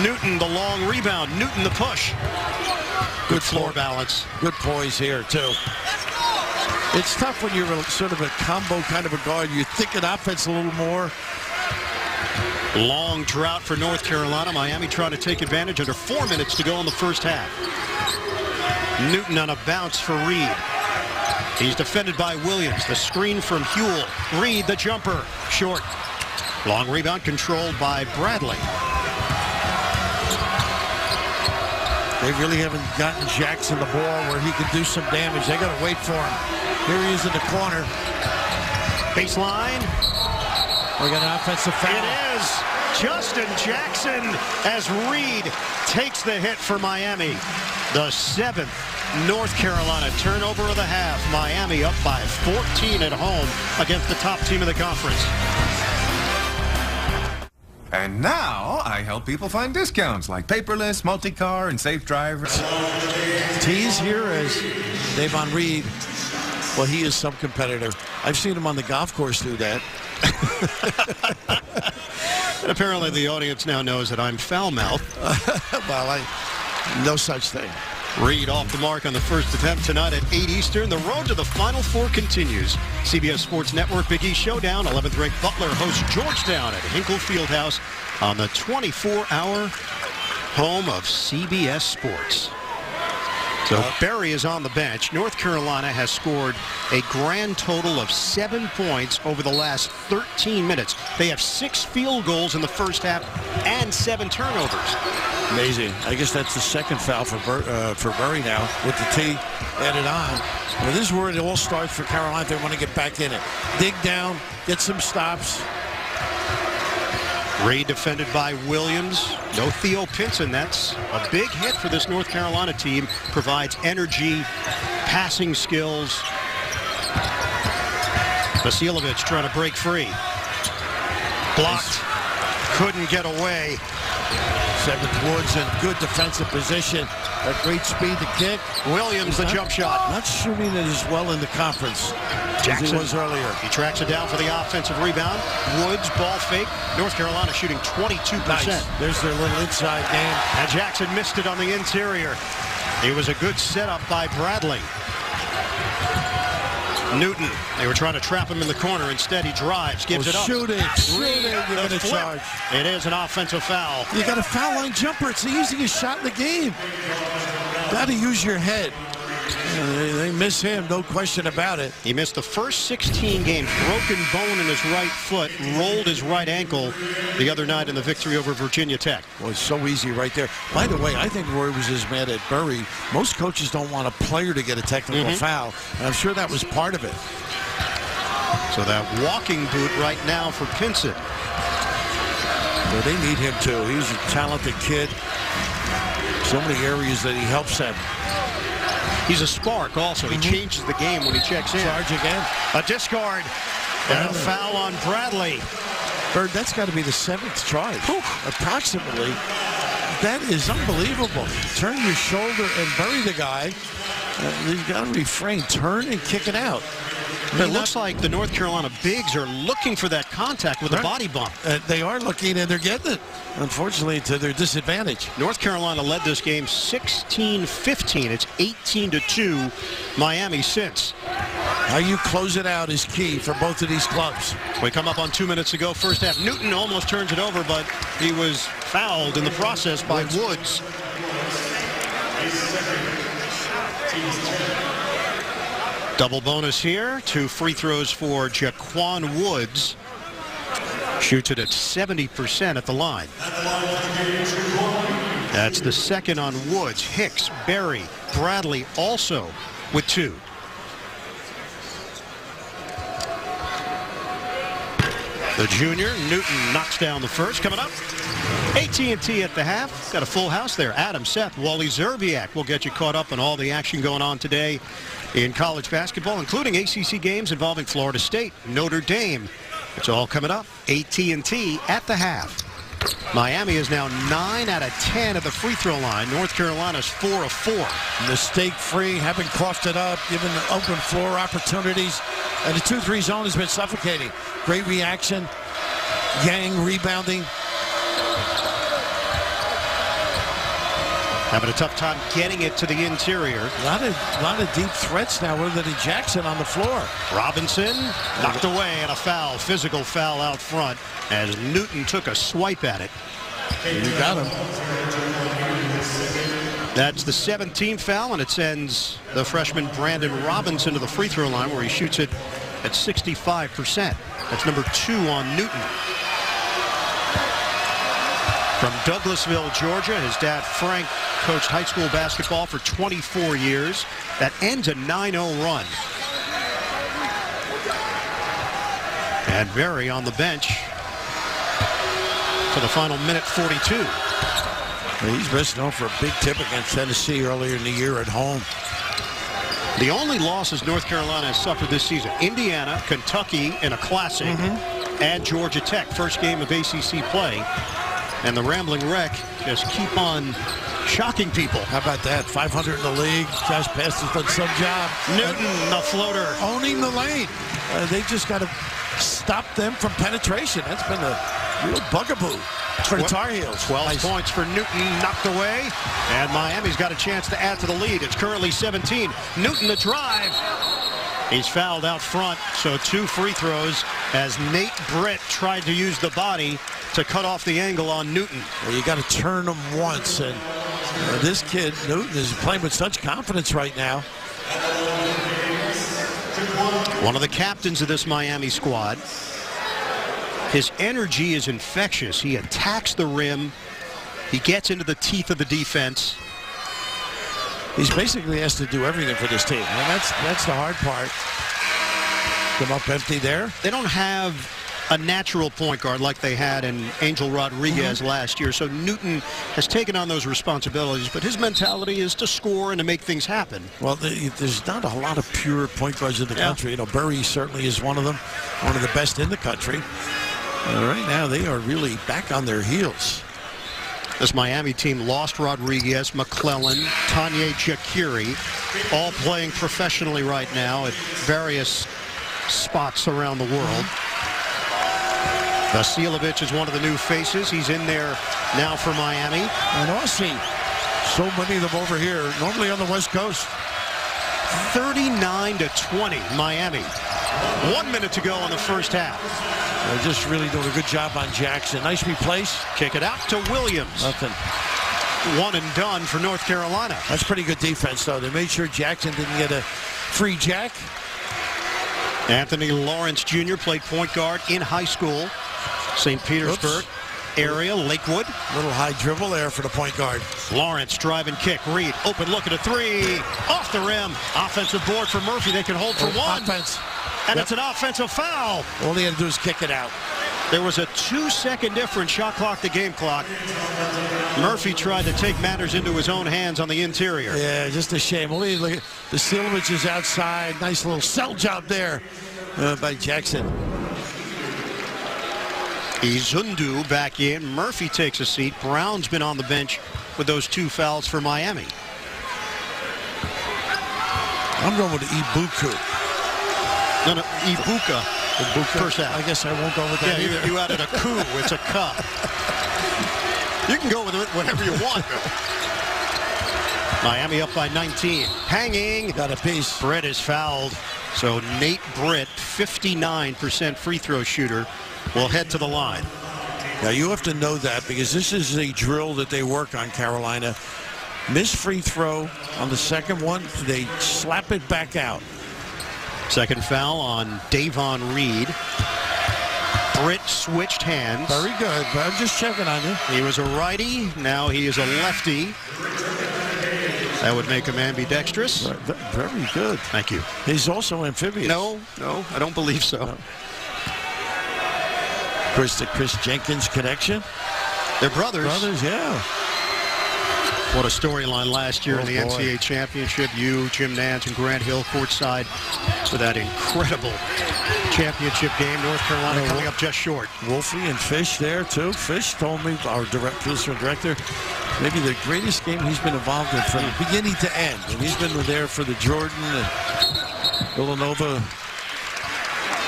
Newton, the long rebound. Newton, the push. Good floor balance. Good poise here, too. It's tough when you're sort of a combo kind of a guard. You think an offense a little more. Long drought for North Carolina. Miami trying to take advantage. Under 4 minutes to go in the first half. Newton on a bounce for Reed. He's defended by Williams. The screen from Huell. Reed, the jumper. Short. Long rebound controlled by Bradley. They really haven't gotten Jackson the ball where he can do some damage. They got to wait for him. Here he is in the corner. Baseline. We got an offensive foul. It is Justin Jackson as Reed takes the hit for Miami. The 7th North Carolina turnover of the half. Miami up by 14 at home against the top team of the conference. And now I help people find discounts like paperless, multi-car, and safe drivers. Tease here as Davon Reed. Well, he is some competitor. I've seen him on the golf course do that. And apparently the audience now knows that I'm foul-mouthed. Well, no such thing. Reed off the mark on the first attempt tonight at 8 Eastern. The road to the Final Four continues. CBS Sports Network Big East Showdown. 11th ranked Butler hosts Georgetown at Hinkle Fieldhouse on the 24-hour home of CBS Sports. So Berry is on the bench. North Carolina has scored a grand total of 7 points over the last 13 minutes. They have 6 field goals in the first half and 7 turnovers. Amazing. I guess that's the second foul for Berry now with the T added on. Well, this is where it all starts for Carolina if they want to get back in it. Dig down, get some stops. Reed defended by Williams. No Theo Pinson. That's a big hit for this North Carolina team. Provides energy, passing skills. Vasiljevic trying to break free. Blocked. Couldn't get away. Seventh Woods in good defensive position. At great speed to kick. Williams, the jump shot. Not shooting it as well in the conference Jackson as he was earlier. He tracks it down for the offensive rebound. Woods, ball fake. North Carolina shooting 22%. Nice. There's their little inside game. And Jackson missed it on the interior. It was a good setup by Bradley. Newton, they were trying to trap him in the corner. Instead, he drives, gives it up. Shooting, you're going to charge. It is an offensive foul. You got a foul line jumper. It's the easiest shot in the game. Got to use your head. They miss him, no question about it. He missed the first 16 games. Broken bone in his right foot, rolled his right ankle the other night in the victory over Virginia Tech. Well, it's so easy right there. By the way, I think Roy was as mad at Berry. Most coaches don't want a player to get a technical foul, and I'm sure that was part of it. So that walking boot right now for Pinson. Well, they need him too. He's a talented kid. So many areas that he helps them. He's a spark also. He changes the game when he checks in. Charge again. A discard. And a foul on Bradley. Bird, that's got to be the 7th charge. Approximately. That is unbelievable. Turn your shoulder and bury the guy. You've got to refrain. Turn and kick it out. It looks like the North Carolina bigs are looking for that contact with a body bump. They are looking, and they're getting it, unfortunately, to their disadvantage. North Carolina led this game 16-15. It's 18-2 Miami since. How you close it out is key for both of these clubs. We come up on 2 minutes ago. First half, Newton almost turns it over, but he was fouled in the process by Woods. Double bonus here. 2 free throws for Jaquan Woods. Shoots it at 70% at the line. That's the second on Woods. Hicks, Berry, Bradley also with 2. The junior, Newton, knocks down the first. Coming up, AT&T at the half. Got a full house there. Adam, Seth, Wally Zerbiak will get you caught up on all the action going on today in college basketball, including ACC games involving Florida State, Notre Dame. It's all coming up. AT&T at the half. Miami is now 9 out of 10 at the free throw line. North Carolina's 4 of 4. Mistake-free, haven't coughed it up, given the open floor opportunities. And the 2-3 zone has been suffocating. Great reaction. Yang rebounding. Having a tough time getting it to the interior. A lot of deep threats now other than Jackson on the floor. Robinson knocked away and a foul, physical foul out front as Newton took a swipe at it. You got him. That's the 17th foul, and it sends the freshman Brandon Robinson to the free throw line where he shoots it at 65%. That's number 2 on Newton. From Douglasville, Georgia, his dad Frank coached high school basketball for 24 years. That ends a 9-0 run. And Berry on the bench for the final minute 42. He's best known for a big tip against Tennessee earlier in the year at home. The only losses North Carolina has suffered this season: Indiana, Kentucky in a classic, and Georgia Tech, first game of ACC play. And the Rambling Wreck just keep on shocking people. How about that? 500 in the league. Josh Pest has done some job. Newton, the floater. Owning the lane. They just got to stop them from penetration. That's been the real bugaboo for the Tar Heels. 12 points for Newton, knocked away. And Miami's got a chance to add to the lead. It's currently 17. Newton the drive. He's fouled out front, so 2 free throws as Nate Britt tried to use the body to cut off the angle on Newton. Well, you got to turn him once, and this kid, Newton, is playing with such confidence right now. One of the captains of this Miami squad. His energy is infectious. He attacks the rim. He gets into the teeth of the defense. He's basically has to do everything for this team, and that's the hard part. Come up empty there. They don't have a natural point guard like they had in Angel Rodriguez last year, so Newton has taken on those responsibilities, but his mentality is to score and to make things happen. Well, there's not a lot of pure point guards in the country. You know, Burry certainly is one of them, one of the best in the country. Right now, they are really back on their heels. This Miami team lost Rodriguez, McClellan, Tanya Jakiri, all playing professionally right now at various spots around the world. Vasilovic is one of the new faces. He's in there now for Miami. And Aussie, so many of them over here, normally on the West Coast. 39-20, Miami. 1 minute to go in the first half. They're just really doing a good job on Jackson. Nice replace. Kick it out to Williams. Nothing. One and done for North Carolina. That's pretty good defense, though. They made sure Jackson didn't get a free jack. Anthony Lawrence Jr. played point guard in high school. St. Petersburg area, Lakewood. Little high dribble there for the point guard. Lawrence drive and kick. Reed, open look at a 3. Off the rim. Offensive board for Murphy. They can hold for 1. Offense. And it's an offensive foul. All they had to do is kick it out. There was a 2-second difference, shot clock to game clock. Murphy tried to take matters into his own hands on the interior. Yeah, just a shame. Look at Vasilovic is outside. Nice little cell job there by Jackson. Izundu back in. Murphy takes a seat. Brown's been on the bench with those 2 fouls for Miami. I'm going with Ibuku. No, Ibuka. First half. I guess I won't go with that either. You added a coup. It's a cup. You can go with it whatever you want, Bill. Miami up by 19. Hanging. Got a piece. Britt is fouled. So Nate Britt, 59% free throw shooter, will head to the line. Now you have to know that because this is a drill that they work on, Carolina. Miss free throw on the second one, they slap it back out. Second foul on Davon Reed. Britt switched hands. Very good, but I'm just checking on you. He was a righty, now he is a lefty. That would make him ambidextrous. Very good. Thank you. He's also amphibious. No, I don't believe so. No. Of course, the Chris Jenkins connection. They're brothers. Brothers, yeah. What a storyline last year in the NCAA championship. You, Jim Nance, and Grant Hill courtside for that incredible championship game. North Carolina coming up just short. Wolfie and Fish there, too. Fish told me, our producer and director, maybe the greatest game he's been involved in from beginning to end. And he's been there for the Jordan and Villanova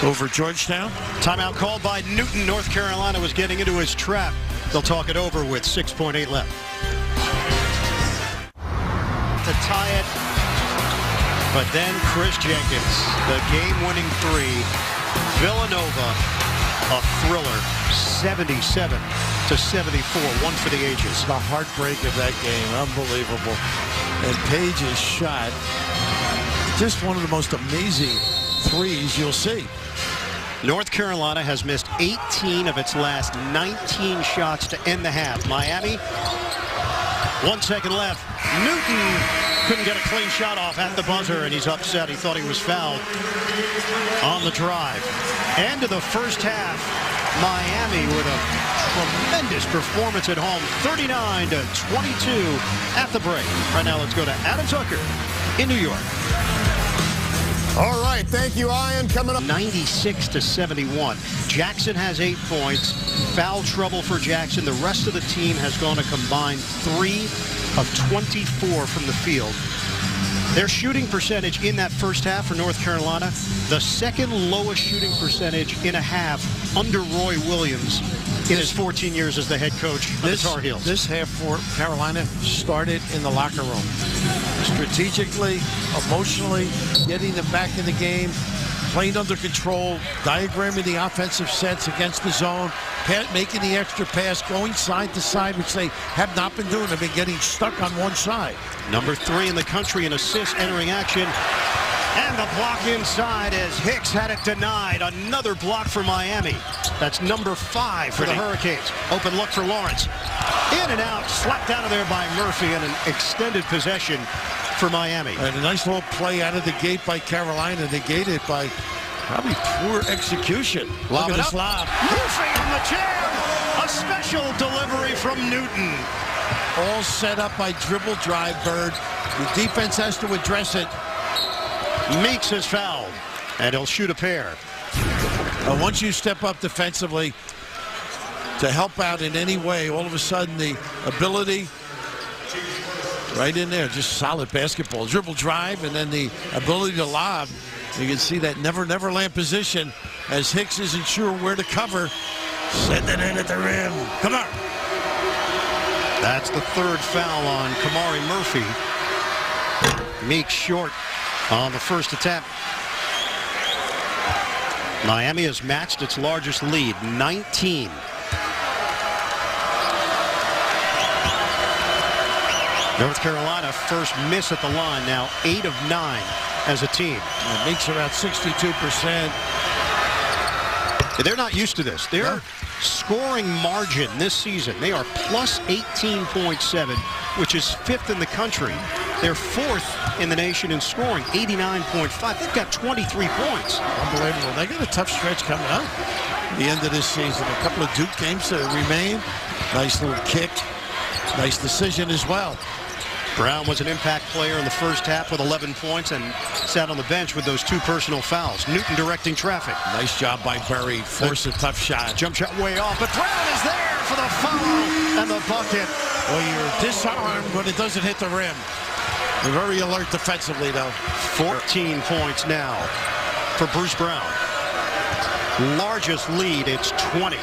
over Georgetown. Timeout called by Newton. North Carolina was getting into his trap. They'll talk it over with 6.8 left. To tie it, but then Chris Jenkins, the game-winning 3. Villanova, a thriller, 77-74, one for the ages. The heartbreak of that game, unbelievable. And Page's shot, just one of the most amazing threes you'll see. North Carolina has missed 18 of its last 19 shots to end the half. Miami, 1 second left. Newton couldn't get a clean shot off at the buzzer, and he's upset. He thought he was fouled on the drive. End of the first half. Miami with a tremendous performance at home, 39-22 at the break. Right now, let's go to Adam Tucker in New York. All right, thank you, Ian. Coming up 96-71. Jackson has 8 points. Foul trouble for Jackson. The rest of the team has gone a combined 3 of 24 from the field. Their shooting percentage in that first half for North Carolina, the second lowest shooting percentage in a half under Roy Williams in his 14 years as the head coach of the Tar Heels. This half for Carolina started in the locker room. Strategically, emotionally, getting them back in the game, playing under control, diagramming the offensive sets against the zone, making the extra pass, going side to side, which they have not been doing. They've been getting stuck on one side. Number 3 in the country in assists entering action. And the block inside as Hicks had it denied. Another block for Miami. That's number 5 for the Hurricanes. Open look for Lawrence. In and out, slapped out of there by Murphy, and an extended possession for Miami. And a nice little play out of the gate by Carolina, negated by probably poor execution. Lob Look it at up. this lob. Murphy on the jam. A special delivery from Newton. All set up by dribble drive, Bird. The defense has to address it. Meeks is fouled, and he'll shoot a pair. Once you step up defensively to help out in any way, all of a sudden the ability right in there, just solid basketball. Dribble drive, and then the ability to lob. You can see that never land position as Hicks isn't sure where to cover. Send it in at the rim. Come on. That's the 3rd foul on Kamari Murphy. Meeks short on the first attempt. Miami has matched its largest lead, 19. North Carolina first miss at the line, now 8 of 9 as a team. Meeks around 62%. They're not used to this. Their scoring margin this season, they are plus 18.7, which is 5th in the country. They're 4th in the nation in scoring, 89.5. They've got 23 points. Unbelievable. They got a tough stretch coming up at the end of this season. A couple of Duke games that remain. Nice little kick. Nice decision as well. Brown was an impact player in the first half with 11 points and sat on the bench with those 2 personal fouls. Newton directing traffic. Nice job by Berry. Force a tough shot. Jump shot way off, but Brown is there for the foul and the bucket. Well, you're disarmed when it doesn't hit the rim. They're very alert defensively, though. 14 points now for Bruce Brown. Largest lead, it's 20.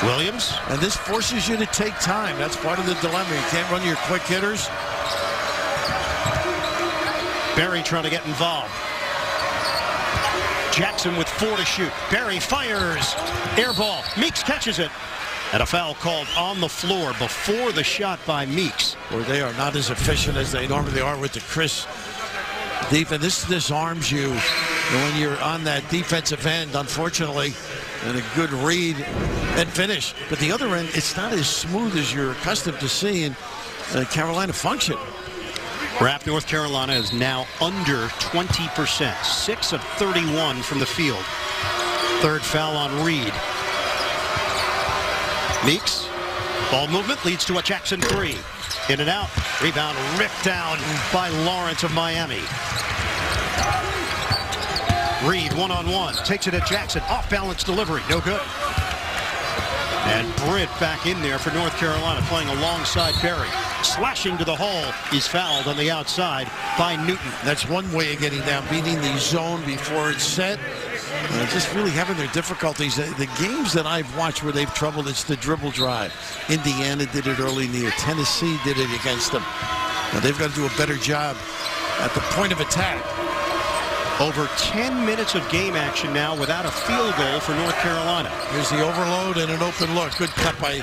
Williams. And this forces you to take time. That's part of the dilemma. You can't run your quick hitters. Berry trying to get involved. Jackson with 4 to shoot. Berry fires. Air ball. Meeks catches it. And a foul called on the floor before the shot by Meeks. Or they are not as efficient as they normally are with the Chris defense. This disarms you when you're on that defensive end, unfortunately, and a good read and finish. But the other end, it's not as smooth as you're accustomed to seeing Carolina function. Rapp, North Carolina is now under 20%, 6 of 31 from the field. 3rd foul on Reed. Meeks, ball movement leads to a Jackson 3. In and out, rebound ripped down by Lawrence of Miami. Reed one-on-one, takes it at Jackson, off-balance delivery, no good. And Britt back in there for North Carolina, playing alongside Berry. Slashing to the hole, he's fouled on the outside by Newton. That's one way of getting down, beating the zone before it's set. Just really having their difficulties. The games that I've watched where they've troubled, it's the dribble drive. Indiana did it early in the year. Tennessee did it against them. Now they've got to do a better job at the point of attack. Over 10 minutes of game action now without a field goal for North Carolina. Here's the overload and an open look. Good cut by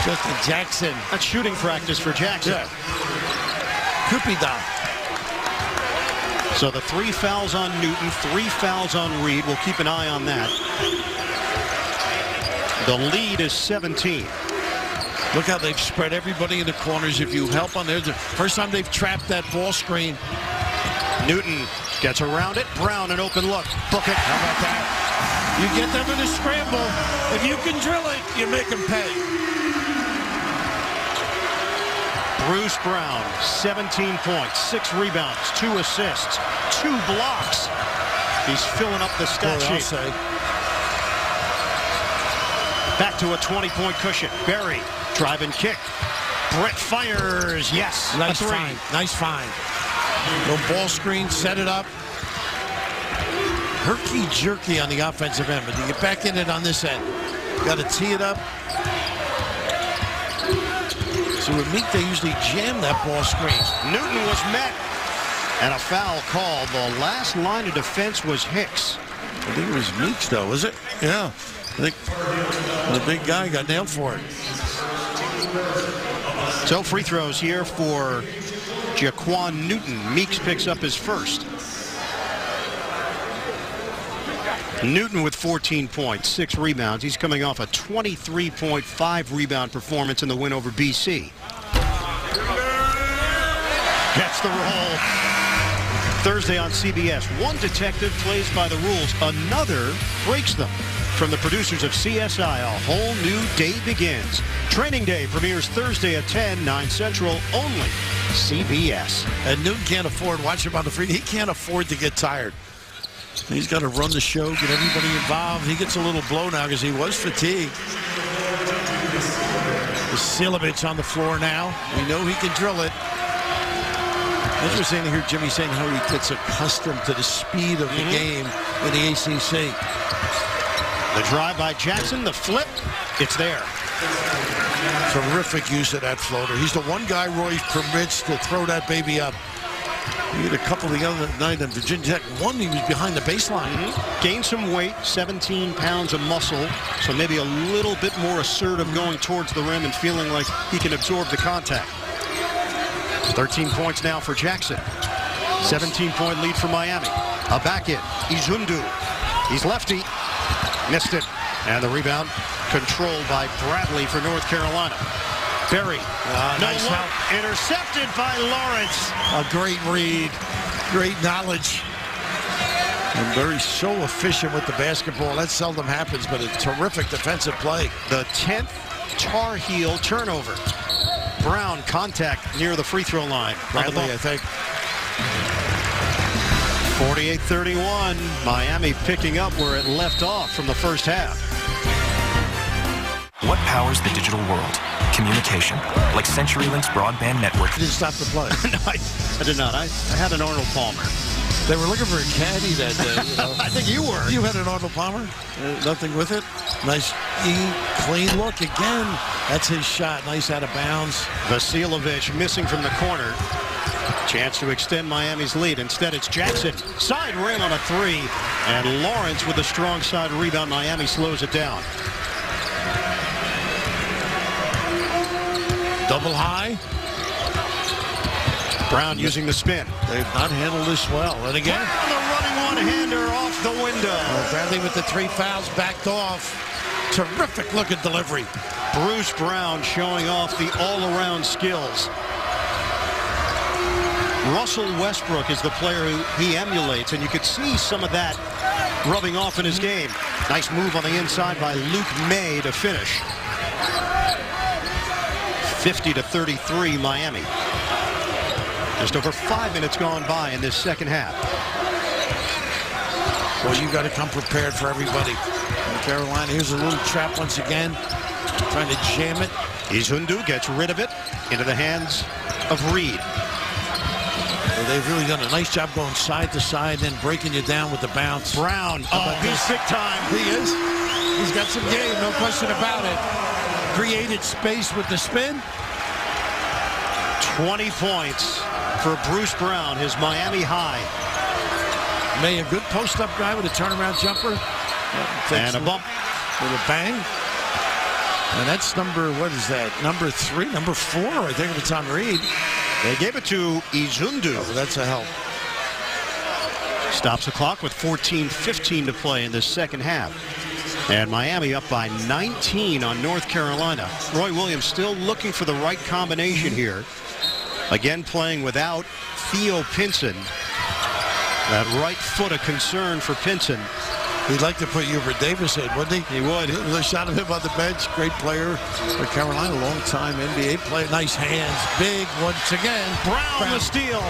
Justin Jackson. That's shooting practice for Jackson. Yeah. Cupida. So the 3 fouls on Newton, 3 fouls on Reed. We'll keep an eye on that. The lead is 17. Look how they've spread everybody in the corners. If you help on there, the first time they've trapped that ball screen. Newton gets around it. Brown, an open look. Book it. How about that? You get them in a scramble. If you can drill it, you make them pay. Bruce Brown, 17 points, 6 rebounds, 2 assists, 2 blocks. He's filling up the stat sheet. Back to a 20-point cushion. Berry, drive and kick. Britt fires. Yes. Nice find. Nice find. Little ball screen, set it up. herky-jerky on the offensive end, but you get back in it on this end. Got to tee it up. So with Meek, they usually jam that ball screen. Newton was met, and a foul called. The last line of defense was Hicks. I think it was Meeks, though, was it? Yeah. I think the big guy got nailed for it. So free throws here for Jaquan Newton. Meeks picks up his first. Newton with 14 points, 6 rebounds. He's coming off a 23.5 rebound performance in the win over BC. Gets the roll. Thursday on CBS. One detective plays by the rules. Another breaks them. From the producers of CSI, a whole new day begins. Training Day premieres Thursday at 10, 9 Central, only CBS. And Newton can't afford, watch him on the free, he can't afford to get tired. He's got to run the show, get everybody involved. He gets a little blow now because he was fatigued. Vasilovich on the floor now. We know he can drill it. Interesting to hear Jimmy saying how he gets accustomed to the speed of the game in the ACC. The drive by Jackson, the flip, it's there. Terrific use of that floater. He's the one guy Roy permits to throw that baby up. He had a couple the other night at Virginia Tech. One, he was behind the baseline. Gained some weight, 17 pounds of muscle, so maybe a little bit more assertive going towards the rim and feeling like he can absorb the contact. 13 points now for Jackson. 17-point lead for Miami. A back in. Izundu. He's lefty. Missed it. And the rebound controlled by Bradley for North Carolina. Berry. Nice help. Intercepted by Lawrence. A great read. Great knowledge. And Berry's so efficient with the basketball. That seldom happens, but a terrific defensive play. The 10th Tar Heel turnover. Brown contact near the free throw line. Bradley, I think. 48-31. Miami picking up where it left off from the first half. What powers the digital world? Communication, like CenturyLink's broadband network. Didn't stop the play. No, I did not. I had an Arnold Palmer. They were looking for a caddy that day. You know. I think you were. You had an Arnold Palmer. Nothing with it. Nice, clean look again. That's his shot. Nice out of bounds. Vasilovich missing from the corner. Chance to extend Miami's lead. Instead, it's Jackson. Side rim on a three. And Lawrence with a strong side rebound. Miami slows it down. Double high. Brown using the spin. They've not handled this well. And again, the running one-hander off the window. Bradley with the 3 fouls, backed off. Terrific looking delivery. Bruce Brown showing off the all-around skills. Russell Westbrook is the player who he emulates, and you could see some of that rubbing off in his game. Nice move on the inside by Luke May to finish. 50-33 Miami. Just over 5 minutes gone by in this second half. Well, you got to come prepared for everybody. In Carolina, here's a little trap once again. Trying to jam it. Izundu gets rid of it into the hands of Reed. Well, they've really done a nice job going side to side and breaking you down with the bounce. Brown. Oh, he's big time. He is. He's got some game, no question about it. Created space with the spin. 20 points for Bruce Brown, his Miami high. May, a good post-up guy with a turnaround jumper. And a bump. With a bang. And that's number, what is that? Number 3, number 4, I think, if it's on Reed. They gave it to Izundu. Oh, that's a help. Stops the clock with 14:15 to play in this second half. And Miami up by 19 on North Carolina. Roy Williams still looking for the right combination here. Again, playing without Theo Pinson. That right foot a concern for Pinson. He'd like to put Hubert Davis in, wouldn't he? He would. A shot of him on the bench. Great player for Carolina. Long-time NBA player. Nice hands. Big once again. Brown the steal.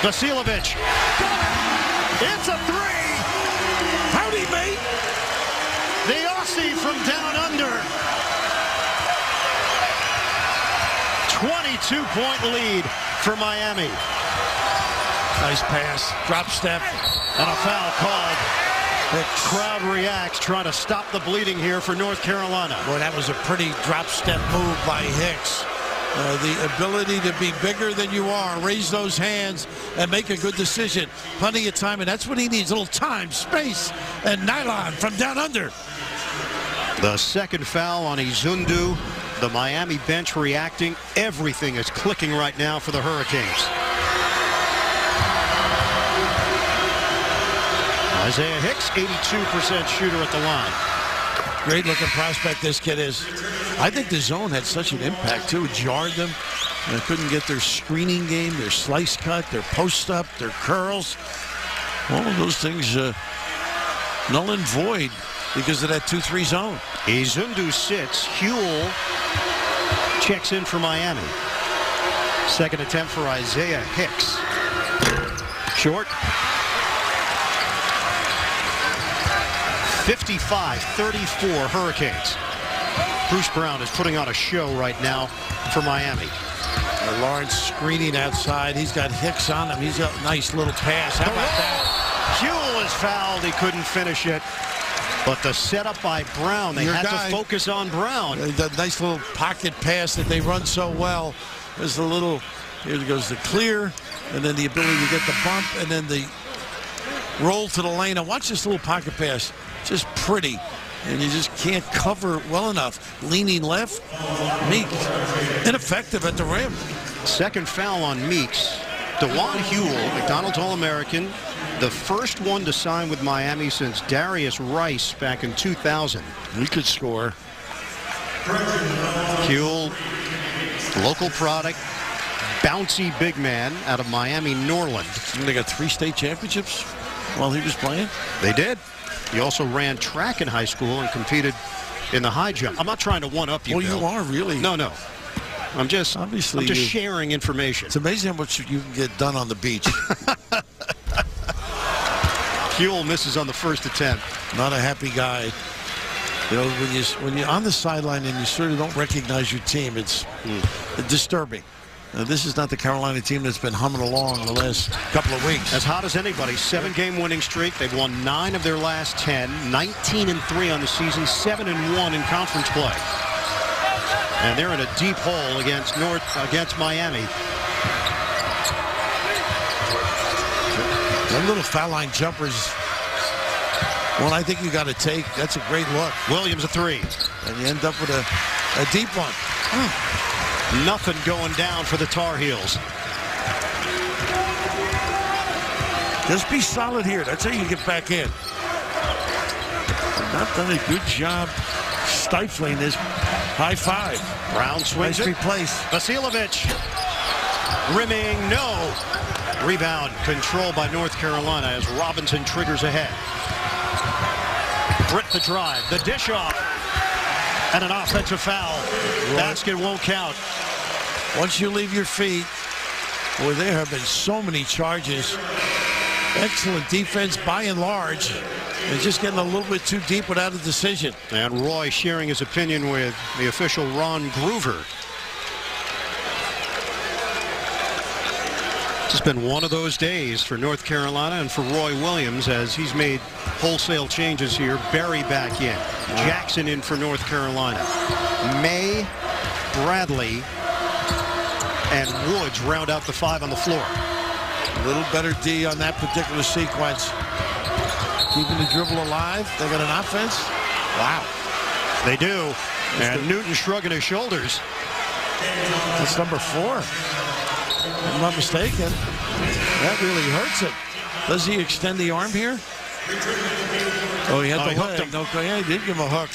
Vasilovich. It's a three. Howdy, mate. The Aussie from down under. 22-point lead for Miami. Nice pass. Drop step. And a foul called. The crowd reacts, trying to stop the bleeding here for North Carolina. Boy, that was a pretty drop step move by Hicks. The ability to be bigger than you are, raise those hands, and make a good decision. Plenty of time, and that's what he needs. A little time, space, and nylon from down under. The second foul on Izundu. The Miami bench reacting. Everything is clicking right now for the Hurricanes. Isaiah Hicks, 82% shooter at the line. Great looking prospect this kid is. I think the zone had such an impact too. It jarred them. They couldn't get their screening game, their slice cut, their post up, their curls. All of those things null and void because of that 2-3 zone. Izundu sits. Huell checks in for Miami. Second attempt for Isaiah Hicks. Short. 55-34 Hurricanes. Bruce Brown is putting on a show right now for Miami. Lawrence screening outside. He's got Hicks on him. He's got a nice little pass. How about that? Huell is fouled. He couldn't finish it. But the setup by Brown, they had to focus on Brown. The nice little pocket pass that they run so well. There's the little, here goes the clear, and then the ability to get the bump, and then the roll to the lane. Now watch this little pocket pass. Just pretty. And you just can't cover well enough. Leaning left, Meeks, ineffective at the rim. Second foul on Meeks. DeJuan Huell, McDonald's All-American, the first one to sign with Miami since Darius Rice back in 2000. He could score. Huell, local product, bouncy big man out of Miami, Norland. And they got 3 state championships while he was playing? They did. He also ran track in high school and competed in the high jump. I'm not trying to one-up you, Well, Bill. you are really. No. I'm just sharing information. It's amazing how much you can get done on the beach. Huell misses on the first attempt. Not a happy guy. You know, when you're on the sideline and you sort of don't recognize your team, it's disturbing. This is not the Carolina team that's been humming along the last couple of weeks. As hot as anybody. 7-game winning streak. They've won 9 of their last 10. 19-3 on the season. 7-1 in conference play. And they're in a deep hole against Miami. That little foul line jumpers. One I think you got to take. That's a great look. Williams a 3. And you end up with a deep one. Nothing going down for the Tar Heels. Just be solid here. That's how you get back in. Not done a good job stifling this high five. Brown swings nice it. Replace. Vasiljevic. Rimming, no. Rebound controlled by North Carolina as Robinson triggers ahead. Britt the drive. The dish off. And an offensive foul. Right. Basket won't count. Once you leave your feet, boy, there have been so many charges. Excellent defense by and large. And just getting a little bit too deep without a decision. And Roy sharing his opinion with the official Ron Groover. It's been one of those days for North Carolina and for Roy Williams as he's made wholesale changes here. Berry back in. Jackson in for North Carolina. May, Bradley, and Woods round out the 5 on the floor. A little better D on that particular sequence. Keeping the dribble alive. They got an offense. Wow. They do. And Newton shrugging his shoulders. That's number 4. If I'm not mistaken. That really hurts it. Does he extend the arm here? Oh, he had the hook. Hooked him. Okay, yeah, he did give him a hook.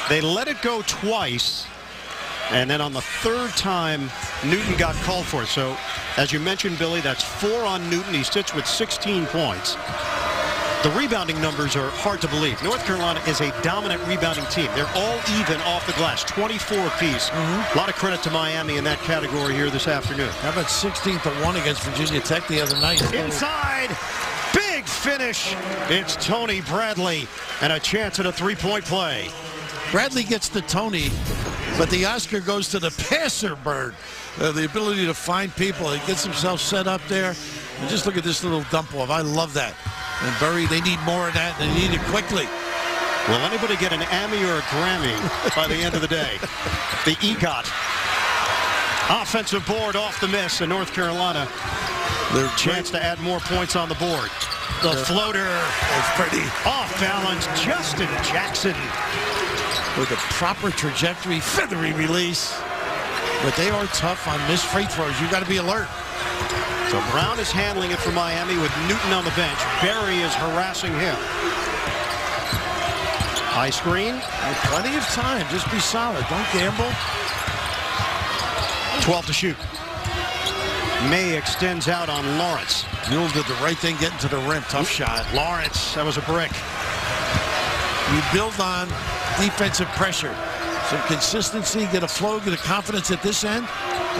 They let it go twice. And then on the third time, Newton got called for it. So, as you mentioned, Billy, that's 4 on Newton. He sits with 16 points. The rebounding numbers are hard to believe. North Carolina is a dominant rebounding team. They're all even off the glass, 24 apiece. A lot of credit to Miami in that category here this afternoon. How about 16-1 against Virginia Tech the other night? Inside, big finish. It's Tony Bradley and a chance at a 3-point play. Bradley gets the Tony, but the Oscar goes to the passer bird. The ability to find people. He gets himself set up there. And just look at this little dump off. I love that. And Berry, they need more of that. They need it quickly. Will anybody get an Emmy or a Grammy by the end of the day? The EGOT. Offensive board off the miss, and North Carolina their chance to add more points on the board. The floater is pretty off balance. Justin Jackson with a proper trajectory, feathery release. But they are tough on missed free throws. You got to be alert. So Brown is handling it for Miami with Newton on the bench. Berry is harassing him. High screen. With plenty of time. Just be solid. Don't gamble. 12 to shoot. May extends out on Lawrence. Newell did the right thing getting to the rim. Tough shot. Lawrence, that was a brick. You build on defensive pressure. Some consistency, get a flow, get a confidence at this end.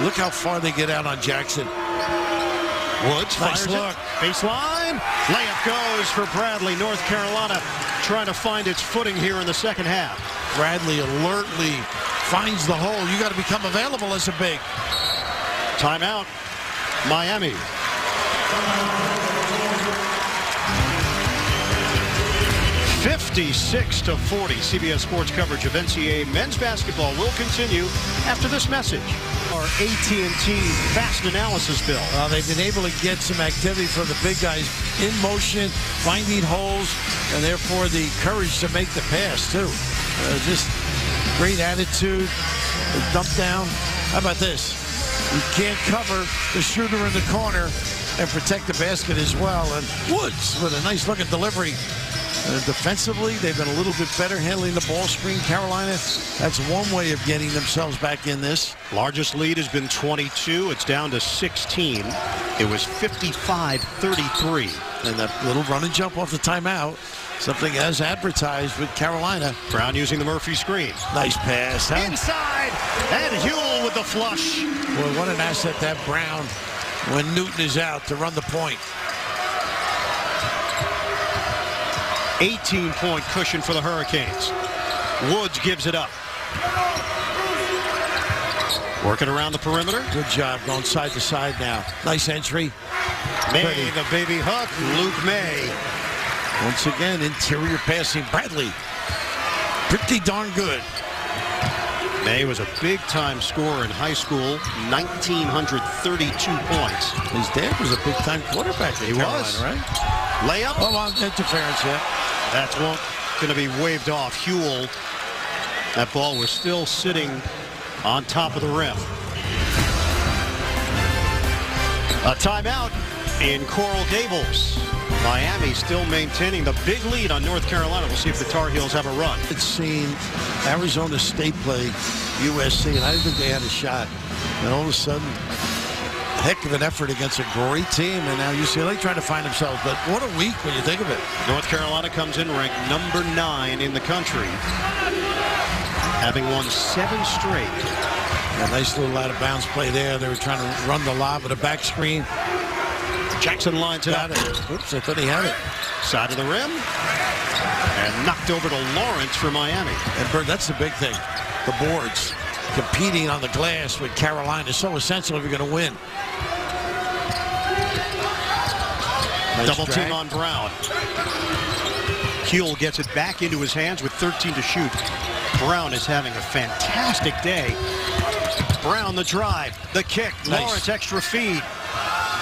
Look how far they get out on Jackson. Woods nice fires look. It. Baseline. Layup goes for Bradley. North Carolina trying to find its footing here in the second half. Bradley alertly finds the hole. You got to become available as a big. Timeout. Miami. (56-40). CBS Sports coverage of NCAA men's basketball will continue after this message. Our AT&T fast analysis bill. They've been able to get some activity from the big guys in motion, finding holes, and therefore the courage to make the pass too. Just great attitude, dump down. How about this? You can't cover the shooter in the corner and protect the basket as well. And Woods with a nice looking delivery. Defensively, they've been a little bit better handling the ball screen. Carolina, that's one way of getting themselves back in this. Largest lead has been 22. It's down to 16. It was 55-33. And that little run and jump off the timeout. Something as advertised with Carolina. Brown using the Murphy screen. Nice pass. Huh? Inside. And Huell with the flush. Boy, what an asset that Brown when Newton is out to run the point. 18-point cushion for the Hurricanes. Woods gives it up. Working around the perimeter. Good job going side to side now. Nice entry. May, the baby hook. Luke May. Once again, interior passing. Bradley. Pretty darn good. May was a big-time scorer in high school. 1,932 points. His dad was a big-time quarterback in Carolina, was. Right? Layup. Oh, on interference, yeah. That's going to be waved off. Huell. That ball was still sitting on top of the rim. A timeout in Coral Gables. Miami still maintaining the big lead on North Carolina. We'll see if the Tar Heels have a run. It's seen Arizona State play USC, and I didn't think they had a shot. And all of a sudden, heck of an effort against a great team, and now UCLA trying to find themselves. But what a week when you think of it. North Carolina comes in ranked number 9 in the country, having won 7 straight. A nice little out of bounds play there. They were trying to run the lob with a back screen. Jackson lines it up. Oops, I thought he had it. Side of the rim. And knocked over to Lawrence for Miami. And Bird, that's the big thing. The boards. Competing on the glass with Carolina is so essential if you're going to win. Nice double drag. team on Brown. Huell gets it back into his hands with 13 to shoot. Brown is having a fantastic day. Brown the drive, the kick, nice. Lawrence extra feed.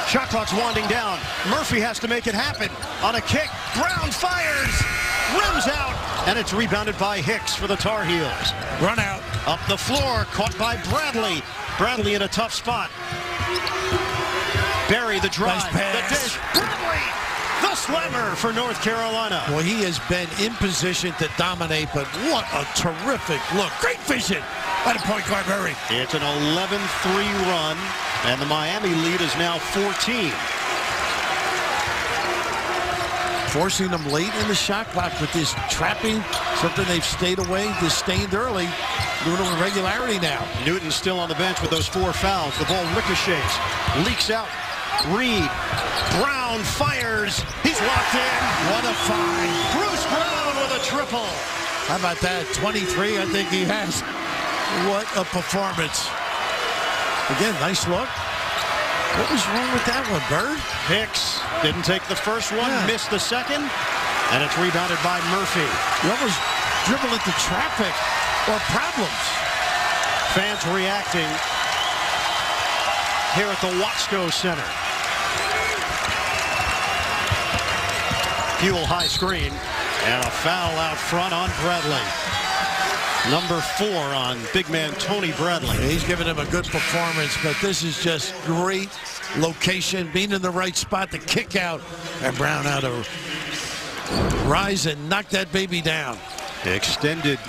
Shot clock's winding down. Murphy has to make it happen. On a kick, Brown fires, rims out, and it's rebounded by Hicks for the Tar Heels. Run out. Up the floor, caught by Bradley. Bradley in a tough spot. Berry the drive, nice pass. the dish. Bradley, the slammer for North Carolina. Well, he has been in position to dominate, but what a terrific look. Great vision by the point guard, Berry. It's an 11-3 run, and the Miami lead is now 14. Forcing them late in the shot clock with this trapping, something they've stayed away, disdained early, doing it with regularity now. Newton's still on the bench with those 4 fouls. The ball ricochets, leaks out. Reed, Brown fires. He's locked in. What a find. Bruce Brown with a triple. How about that? 23, I think he has. What a performance. Again, nice look. What was wrong with that one, Bird? Hicks didn't take the first one, Yeah. missed the second, and it's rebounded by Murphy. You almost dribble into traffic or problems. Fans reacting here at the Watsco Center. Fuel high screen and a foul out front on Bradley. Number 4 on big man Tony Bradley. He's giving him a good performance, but this is just great location, being in the right spot to kick out, and Brown out of rise and knock that baby down. Extended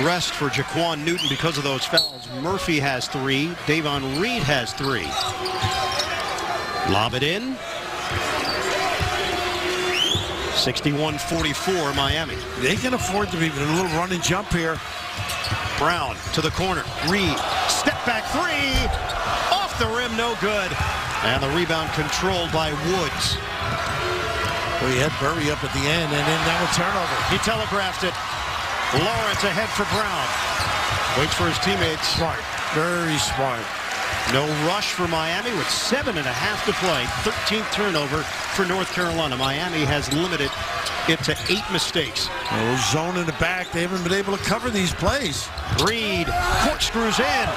rest for Jaquan Newton because of those fouls. Murphy has 3. Davon Reed has 3. Lob it in. 61-44 Miami. They can afford to be a little run and jump here. Brown to the corner. Reed, step back 3. Off the rim, no good. And the rebound controlled by Woods. Well, he had Burry up at the end, and then now a turnover. He telegraphed it. Lawrence ahead for Brown. Waits for his teammates. Smart. Very smart. No rush for Miami with 7.5 to play. 13th turnover for North Carolina. Miami has limited it to 8 mistakes. A little zone in the back. They haven't been able to cover these plays. Reed corkscrews in.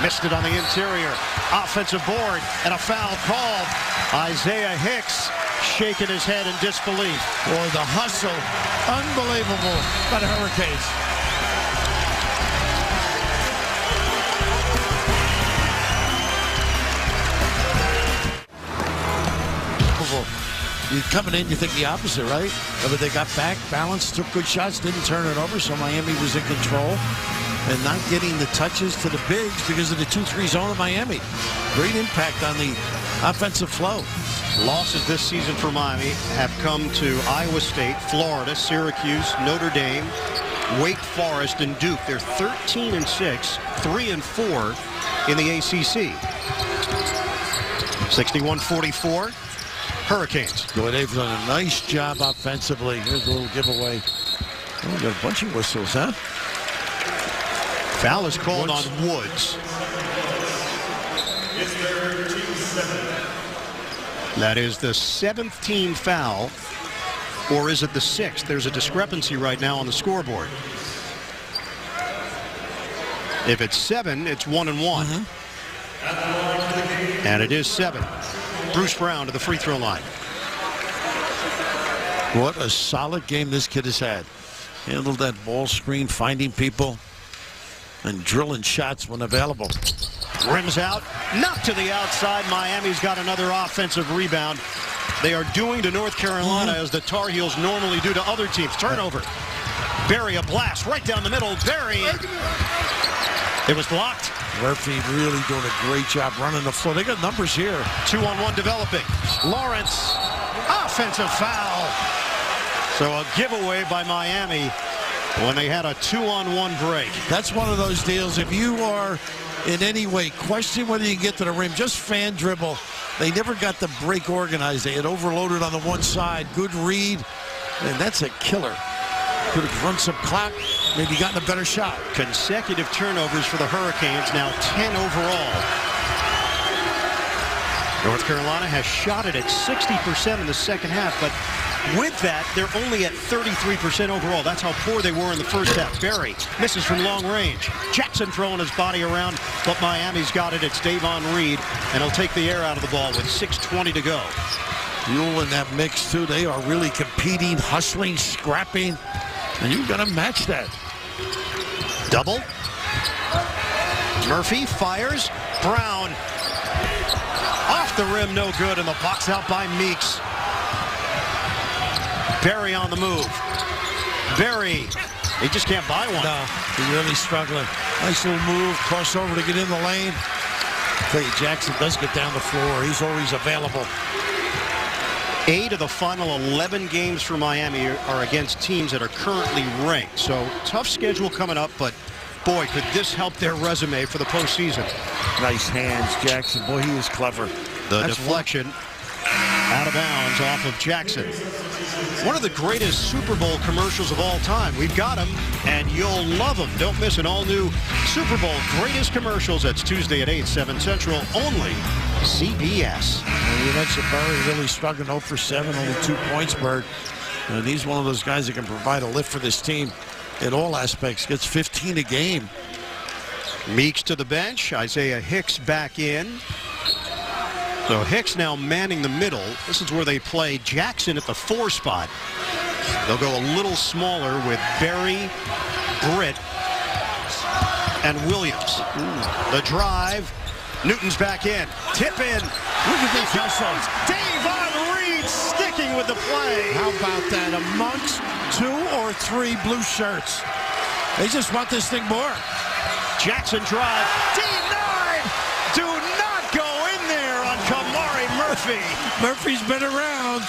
Missed it on the interior. Offensive board and a foul called. Isaiah Hicks shaking his head in disbelief. Boy, the hustle. Unbelievable by the Hurricanes. You coming in, you think the opposite, right? But they got back, balanced, took good shots, didn't turn it over, so Miami was in control and not getting the touches to the bigs because of the 2-3 zone of Miami. Great impact on the offensive flow. Losses this season for Miami have come to Iowa State, Florida, Syracuse, Notre Dame, Wake Forest, and Duke. They're 13-6, 3-4 in the ACC. 61-44. Hurricanes. Boy, they've done a nice job offensively. Here's a little giveaway. Oh, we got a bunch of whistles, huh? Foul is called on Woods. That is the 7th team foul, or is it the 6th? There's a discrepancy right now on the scoreboard. If it's 7, it's 1-1. And it is 7. Bruce Brown to the free throw line. What a solid game this kid has had. Handled that ball screen, finding people, and drilling shots when available. Rims out, knocked to the outside. Miami's got another offensive rebound. They are doing to North Carolina as the Tar Heels normally do to other teams. Turnover. Berry, a blast right down the middle. Berry. It was blocked. Murphy really doing a great job running the floor. They got numbers here. 2-on-1 developing. Lawrence, offensive foul. So a giveaway by Miami when they had a 2-on-1 break. That's one of those deals. If you are in any way question whether you get to the rim, just fan dribble. They never got the break organized. They had overloaded on the one side. Good read, and that's a killer. Could have run some clock, maybe gotten a better shot. Consecutive turnovers for the Hurricanes, now 10 overall. North Carolina has shot it at 60% in the second half, but with that, they're only at 33% overall. That's how poor they were in the first half. Berry misses from long range. Jackson throwing his body around, but Miami's got it. It's Davon Reed, and he'll take the air out of the ball with 6:20 to go. Buell in that mix, too. They are really competing, hustling, scrapping, and you've got to match that. Double. Murphy fires. Brown. Off the rim, no good, and the box out by Meeks. Berry on the move. Berry. He just can't buy one. No, he's really struggling. Nice little move, crossover to get in the lane. Tell you, Jackson does get down the floor. He's always available. 8 of the final 11 games for Miami are against teams that are currently ranked. So tough schedule coming up, but boy, could this help their resume for the postseason. Nice hands, Jackson. Boy, he is clever. The deflection out of bounds off of Jackson. One of the greatest Super Bowl commercials of all time. We've got them, and you'll love them. Don't miss an all-new Super Bowl greatest commercials. That's Tuesday at 8, 7 Central, only CBS. And you mentioned Murray really struggling 0 for 7, only 2 points, Bird. And he's one of those guys that can provide a lift for this team in all aspects. Gets 15 a game. Meeks to the bench. Isaiah Hicks back in. So Hicks now manning the middle. This is where they play Jackson at the 4 spot. They'll go a little smaller with Berry, Britt, and Williams. The drive. Newton's back in. Tip in. Look at this hustle. Davon Reed sticking with the play. How about that? Amongst 2 or 3 blue shirts. They just want this thing more. Jackson drive. Denied. Do not go in there on Kamari Murphy. Murphy's been around.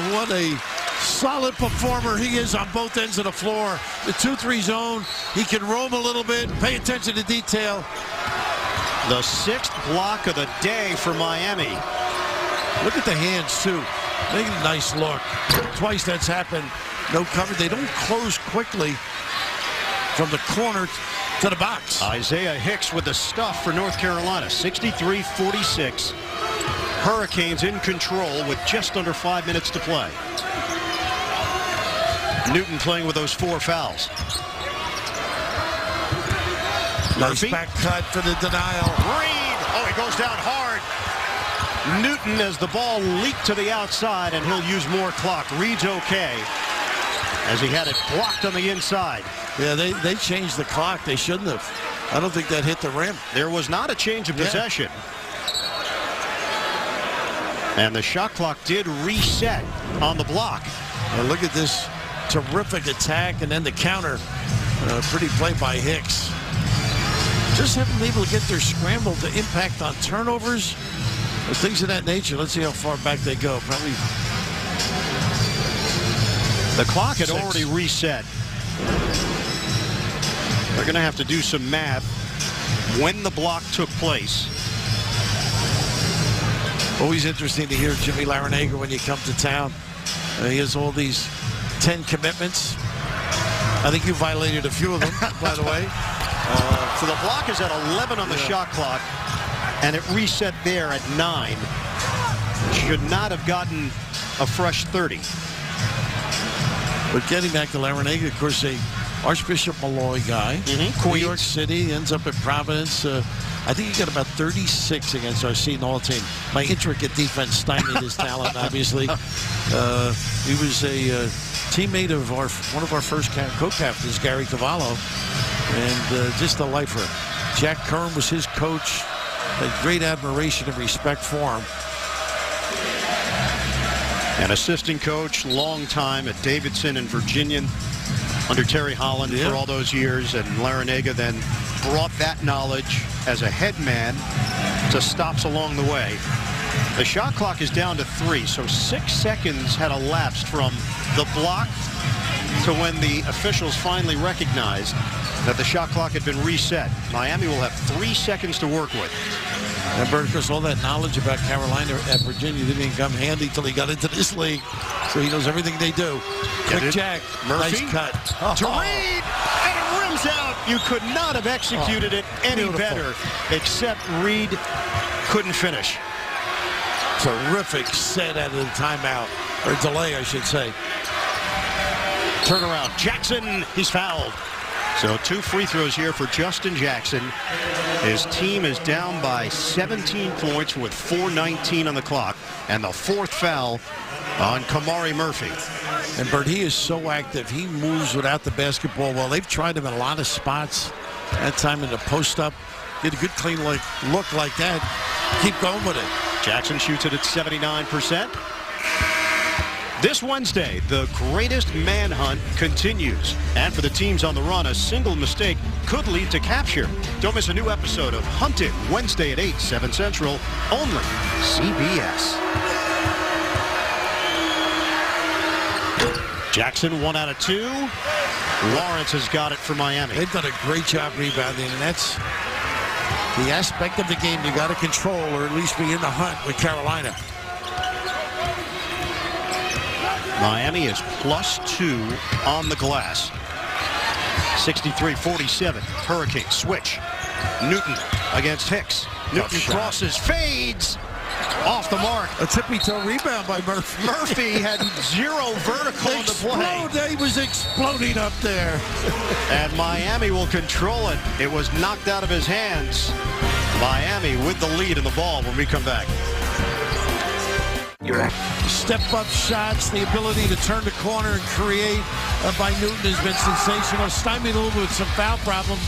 What a solid performer he is on both ends of the floor. The 2-3 zone. He can roam a little bit. Pay attention to detail. The 6th block of the day for Miami. Look at the hands, too. Make a nice look. Twice that's happened. No cover. They don't close quickly from the corner to the box. Isaiah Hicks with the stuff for North Carolina. 63-46. Hurricanes in control with just under 5 minutes to play. Newton playing with those 4 fouls. Nice back cut for the denial. Reed. Oh, he goes down hard. Newton as the ball leaked to the outside, and he'll use more clock. Reed's okay as he had it blocked on the inside. Yeah, they changed the clock. They shouldn't have. I don't think that hit the rim. There was not a change of possession. And the shot clock did reset on the block. Well, look at this terrific attack and then the counter. Pretty play by Hicks. Just haven't been able to get their scramble to impact on turnovers or things of that nature. Let's see how far back they go. Probably. The clock had already reset. They're going to have to do some math when the block took place. Always interesting to hear Jimmy Larinaga when you come to town. He has all these 10 commitments. I think you violated a few of them, by the way. So the block is at 11 on the shot clock, and it reset there at 9. Should not have gotten a fresh 30. But getting back to Larinaga, of course, a Archbishop Malloy guy. New York City, ends up at Providence. I think he got about 36 against our Seton Hall team. My intricate defense stymied his talent, obviously. He was a teammate of one of our first co-captains, Gary Cavallo, and just a lifer. Jack Kern was his coach. Had great admiration and respect for him. An assistant coach, long time at Davidson and Virginia under Terry Holland for all those years, and Larinaga then brought that knowledge as a head man to stops along the way. The shot clock is down to 3, so 6 seconds had elapsed from the block to when the officials finally recognized that the shot clock had been reset. Miami will have 3 seconds to work with. And Burkus, all that knowledge about Carolina at Virginia didn't even come handy until he got into this league. So he knows everything they do. Quick Jack, Murphy, nice cut. To Reed, and it rims out. You could not have executed it any better, except Reed couldn't finish. Terrific set out of the timeout, or delay, I should say. Turnaround. Jackson, he's fouled. So 2 free throws here for Justin Jackson. His team is down by 17 points with 4:19 on the clock. And the 4th foul on Kamari Murphy. And Bert, he is so active. He moves without the basketball well. They've tried him in a lot of spots. That time in the post-up. Did a good clean look like that. Keep going with it. Jackson shoots it at 79%. This Wednesday, the greatest manhunt continues. And for the teams on the run, a single mistake could lead to capture. Don't miss a new episode of Hunted Wednesday at 8, 7 Central, only CBS. Jackson 1 out of 2. Lawrence has got it for Miami. They've done a great job rebounding, and that's the aspect of the game you got to control, or at least be in the hunt with Carolina. Miami is +2 on the glass. 63-47. Hurricanes switch. Newton against Hicks. Newton crosses, fades. Off the mark. A tippy-toe rebound by Murphy. Murphy had 0 vertical in the play. He was exploding up there. And Miami will control it. It was knocked out of his hands. Miami with the lead in the ball when we come back. Step-up shots, the ability to turn the corner and create by Newton has been sensational. Stymied a little bit with some foul problems.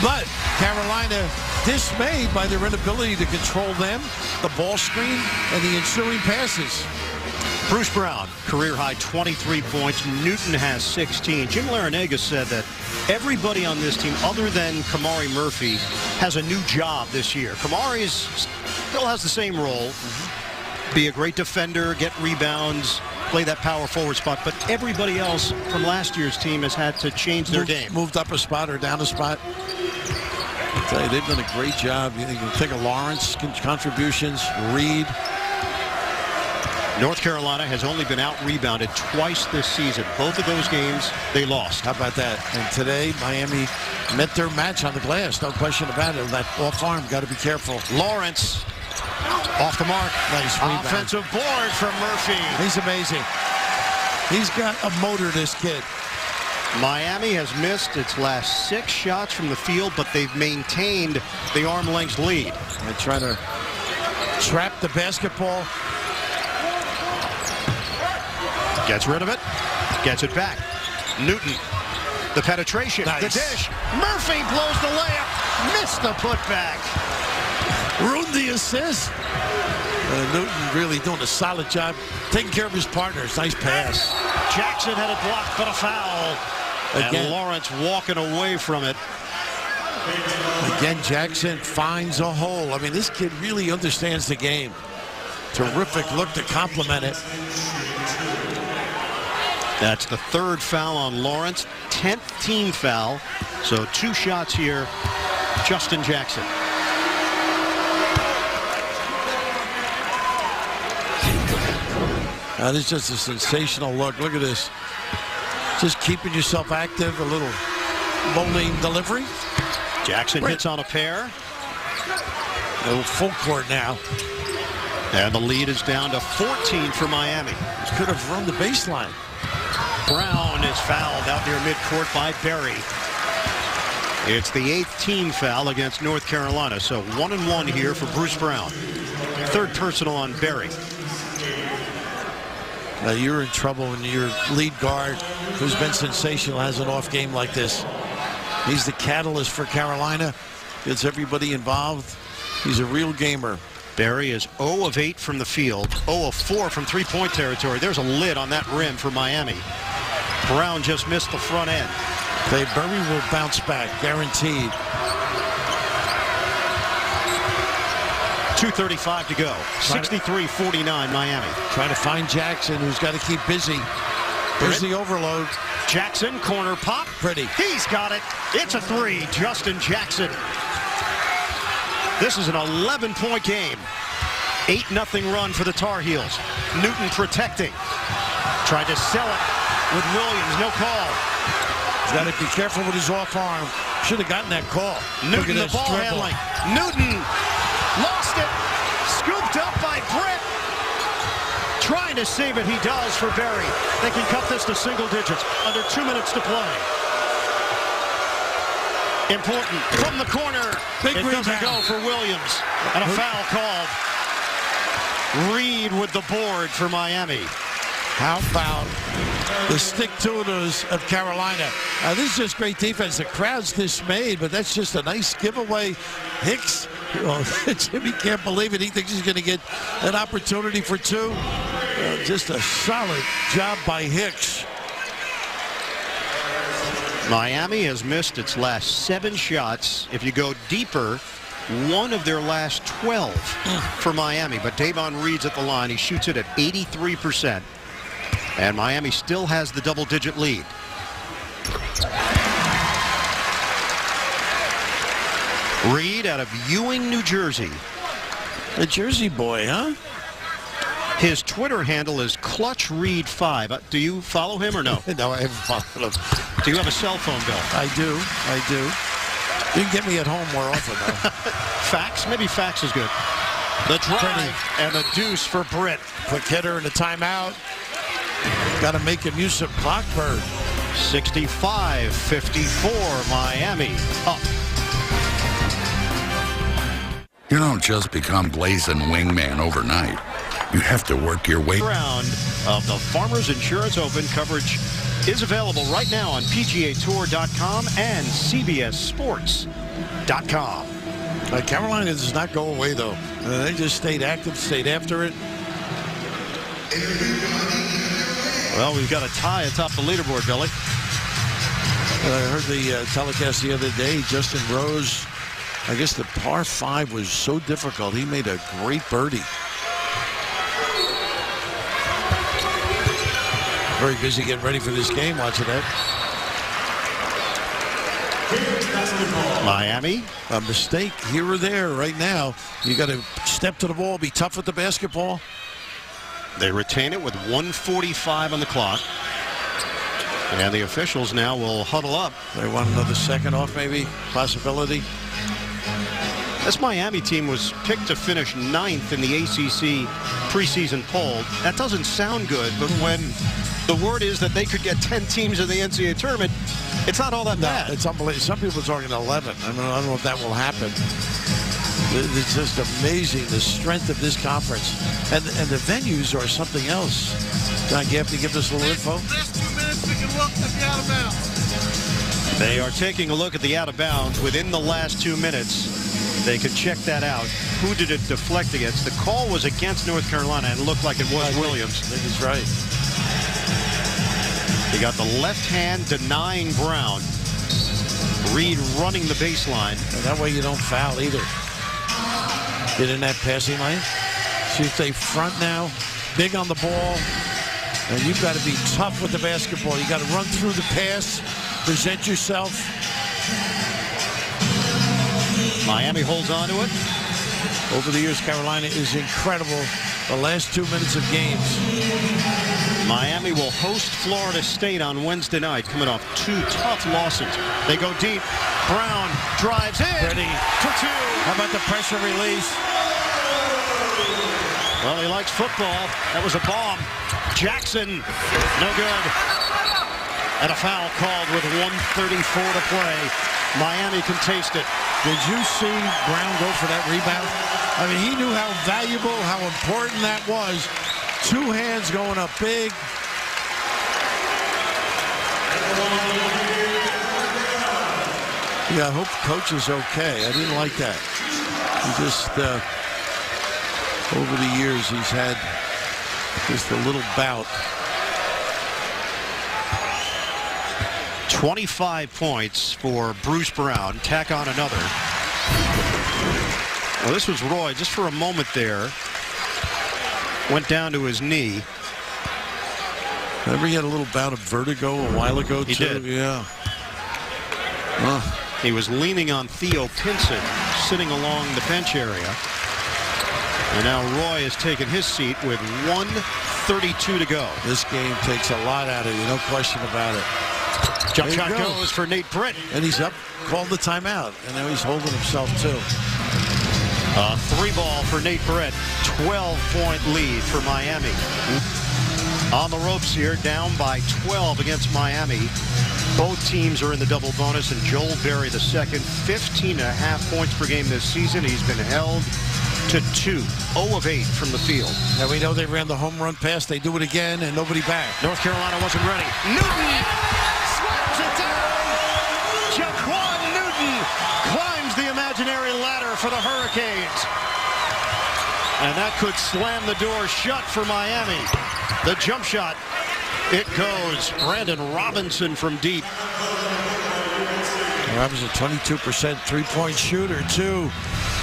But Carolina dismayed by their inability to control them, the ball screen, and the ensuing passes. Bruce Brown, career-high 23 points. Newton has 16. Jim Larrañaga said that everybody on this team, other than Kamari Murphy, has a new job this year. Kamari still has the same role. Be a great defender, get rebounds, play that power forward spot. But everybody else from last year's team has had to change their game. Moved up a spot or down a spot. I tell you, they've done a great job. You can think of Lawrence contributions, Reed. North Carolina has only been out-rebounded twice this season. Both of those games, they lost. How about that? And today, Miami met their match on the glass. No question about it. That off-arm, got to be careful. Lawrence off the mark. Nice rebound. Offensive board from Murphy. He's amazing. He's got a motor, this kid. Miami has missed its last 6 shots from the field, but they've maintained the arm-length lead. They're trying to trap the basketball. Gets rid of it. Gets it back. Newton. The penetration. Nice. The dish. Murphy blows the layup. Missed the putback. Ruined the assist. Newton really doing a solid job taking care of his partners. Nice pass. Jackson had it blocked, but a foul. Again. And Lawrence walking away from it. Again, Jackson finds a hole. I mean, this kid really understands the game. Terrific look to complement it. That's the 3rd foul on Lawrence, 10th team foul. So 2 shots here. Justin Jackson. This is just a sensational look. Look at this. Just keeping yourself active. A little bowling delivery. Jackson hits on a pair. A little full court now. And the lead is down to 14 for Miami. Could have run the baseline. Brown is fouled out near midcourt by Berry. It's the 8th team foul against North Carolina. So 1-1 here for Bruce Brown. 3rd personal on Berry. Now you're in trouble when your lead guard, who's been sensational, has an off game like this. He's the catalyst for Carolina. Gets everybody involved. He's a real gamer. Berry is 0 of 8 from the field, 0 of 4 from three-point territory. There's a lid on that rim for Miami. Brown just missed the front end. Berry will bounce back, guaranteed. 2:35 to go. 63-49 Miami. Trying to find Jackson, who's got to keep busy. There's the overload. Jackson, corner pop. Pretty. He's got it. It's a 3. Justin Jackson. This is an 11-point game. 8-0 run for the Tar Heels. Newton protecting. Tried to sell it with Williams. No call. He's got to be careful with his off arm. Should have gotten that call. Newton, the ball handling. Newton lost it. Scooped up by Britt. Trying to save it. He does for Berry. They can cut this to single digits. Under 2 minutes to play. Important from the corner. Big it doesn't go for Williams. And a foul called. Reed with the board for Miami. How about the stick-to-iters of Carolina? This is just great defense. The crowd's dismayed, but that's just a nice giveaway. Hicks, Jimmy can't believe it. He thinks he's going to get an opportunity for 2. Just a solid job by Hicks. Miami has missed its last 7 shots. If you go deeper, 1 of their last 12 for Miami. But Davon Reed's at the line. He shoots it at 83%. And Miami still has the double-digit lead. Reed out of Ewing, New Jersey. The Jersey boy, huh? His Twitter handle is ClutchRead5. Do you follow him or no? No, I haven't followed him. Do you have a cell phone, Bill? I do. You can get me at home more often, though. Fax? Maybe fax is good. The drive and the deuce for Britt. Quick hitter and a timeout. Got to make him use some clock burn. 65-54, Miami up. You don't just become blazing wingman overnight. You have to work your way. Round of the Farmers Insurance Open. Coverage is available right now on PGAtour.com and CBSSports.com. Carolina does not go away, though. They just stayed active, stayed after it. Well, we've got a tie atop the leaderboard, Billy. I heard the telecast the other day. Justin Rose, I guess the par 5 was so difficult. He made a great birdie. Very busy getting ready for this game, watching that. Miami. A mistake here or there right now. You got to step to the ball, be tough with the basketball. They retain it with 1:45 on the clock. And the officials now will huddle up. They want another second off, maybe? Possibility? This Miami team was picked to finish 9th in the ACC preseason poll. That doesn't sound good, but when the word is that they could get 10 teams in the NCAA tournament, it's not all that bad. It's unbelievable. Some people are talking 11. I don't know if that will happen. It's just amazing, the strength of this conference. And the venues are something else. Don Gaffney, give us a little info. Last 2 minutes, we can look at the out of bounds. They are taking a look at the out of bounds within the last 2 minutes. They could check that out. Who did it deflect against? The call was against North Carolina, and it looked like it was Williams. I think he's right. He got the left hand denying Brown. Reed running the baseline. And that way you don't foul either. Get in that passing lane. So you stay front now, big on the ball, and you've got to be tough with the basketball. You got to run through the pass, present yourself. Miami holds on to it. Over the years, Carolina is incredible. The last 2 minutes of games. Miami will host Florida State on Wednesday night, coming off 2 tough losses. They go deep. Brown drives in. Ready for 2. How about the pressure release? Well, he likes football. That was a bomb. Jackson, no good. And a foul called with 1:34 to play. Miami can taste it. Did you see Brown go for that rebound? I mean, he knew how valuable, how important that was. 2 hands going up big. Yeah, I hope coach is okay. I didn't like that. He just, over the years, he's had just a little bout. 25 points for Bruce Brown. Tack on another. Well, this was Roy just for a moment there. Went down to his knee. Remember he had a little bout of vertigo a while ago, too? He did. Yeah. He was leaning on Theo Pinson, sitting along the bench area. And now Roy has taken his seat with 1:32 to go. This game takes a lot out of you, no question about it. Jump shot goes for Nate Britt. And he's up, called the timeout. And now he's holding himself, too. 3-ball for Nate Britt. 12-point lead for Miami. On the ropes here, down by 12 against Miami. Both teams are in the double bonus, and Joel Berry the second, 15.5 points per game this season. He's been held to 2, 0 of 8 from the field. Now we know they ran the home run pass. They do it again, and nobody back. North Carolina wasn't ready. Newton slams it down. Jaquan Newton climbs the imaginary ladder for the Hurricanes. And that could slam the door shut for Miami. The jump shot. It goes. Brandon Robinson from deep. Robinson, 22% three-point shooter, too.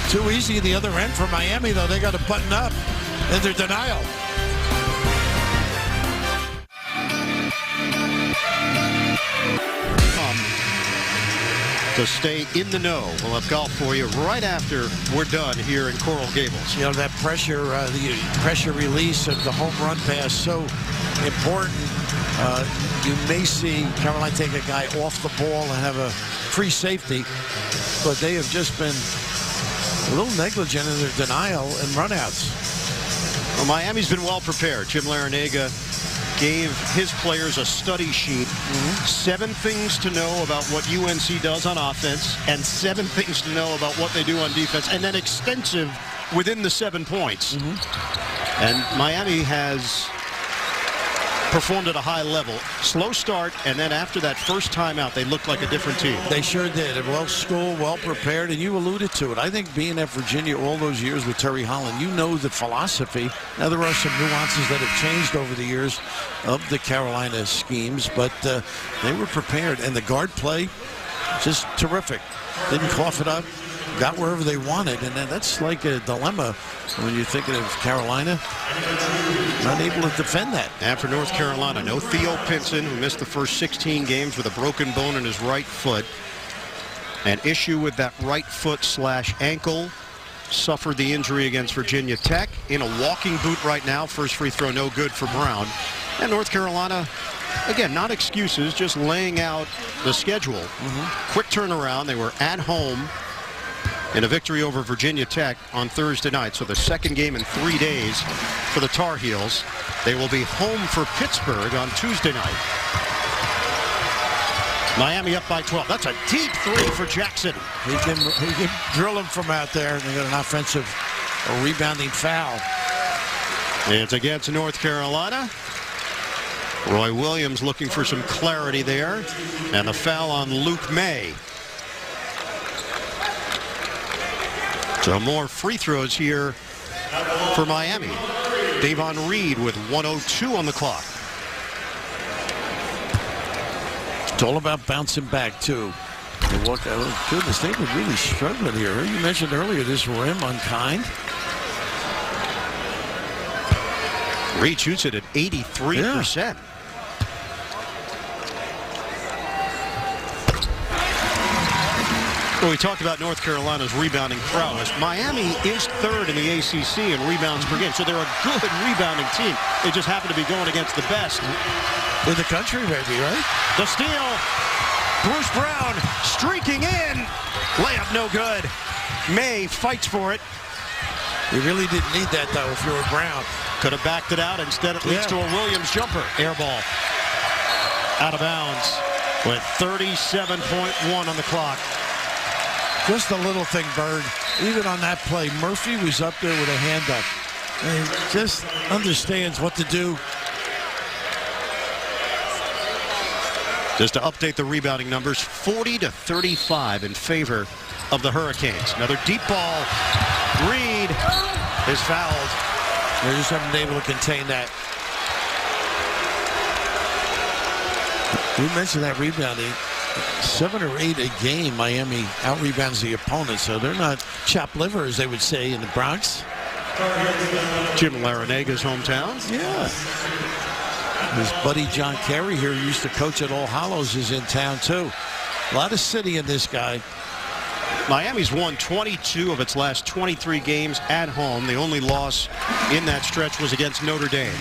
Too easy at the other end for Miami, though. They got to button up in their denial. to stay in the know. We'll have golf for you right after we're done here in Coral Gables. You know, that pressure, the pressure release of the home run pass, so important. You may see Carolina take a guy off the ball and have a free safety, but they have just been a little negligent in their denial and runouts. Well, Miami's been well prepared. Jim Larrañaga gave his players a study sheet. 7 things to know about what UNC does on offense and 7 things to know about what they do on defense, and then extensive within the 7 points. And Miami has performed at a high level. Slow start, and then after that first time out, they looked like a different team. They sure did. Well schooled, well prepared, and you alluded to it. I think being at Virginia all those years with Terry Holland, you know the philosophy. Now, there are some nuances that have changed over the years of the Carolina schemes, but they were prepared, and the guard play, just terrific. Didn't cough it up, got wherever they wanted, and then that's like a dilemma when you're thinking of Carolina not able to defend that. And for North Carolina, no Theo Pinson, who missed the first 16 games with a broken bone in his right foot. An issue with that right foot / ankle. Suffered the injury against Virginia Tech. In a walking boot right now. First free throw no good for Brown. And North Carolina, again, not excuses, just laying out the schedule. Quick turnaround. They were at home in a victory over Virginia Tech on Thursday night. So the second game in 3 days for the Tar Heels. They will be home for Pittsburgh on Tuesday night. Miami up by 12. That's a deep 3 for Jackson. He can drill him from out there. They got an offensive rebounding foul. It's against North Carolina. Roy Williams looking for some clarity there. And the foul on Luke May. So more free throws here for Miami. Davon Reed with 1:02 on the clock. It's all about bouncing back, too. Goodness, they were really struggling here. You mentioned earlier this rim unkind. Reed shoots it at 83%. Well, we talked about North Carolina's rebounding prowess. Miami is 3rd in the ACC in rebounds per game, so they're a good rebounding team. They just happen to be going against the best in the country, maybe, right? The steal. Bruce Brown streaking in. Layup no good. May fights for it. You really didn't need that, though, if you were Brown. Could have backed it out. Instead, it leads to a Williams jumper. Air ball. Out of bounds with 37.1 on the clock. Just a little thing, Bird. Even on that play, Murphy was up there with a hand up. And he just understands what to do. Just to update the rebounding numbers, 40-35 in favor of the Hurricanes. Another deep ball. Reed is fouled. They just haven't been able to contain that. We mentioned that rebounding. 7 or 8 a game, Miami out-rebounds the opponent, so they're not chopped liver, as they would say in the Bronx. Jim Larrañaga's hometown. Yeah. His buddy John Kerry here, who used to coach at All Hallows, is in town, too. A lot of city in this guy. Miami's won 22 of its last 23 games at home. The only loss in that stretch was against Notre Dame.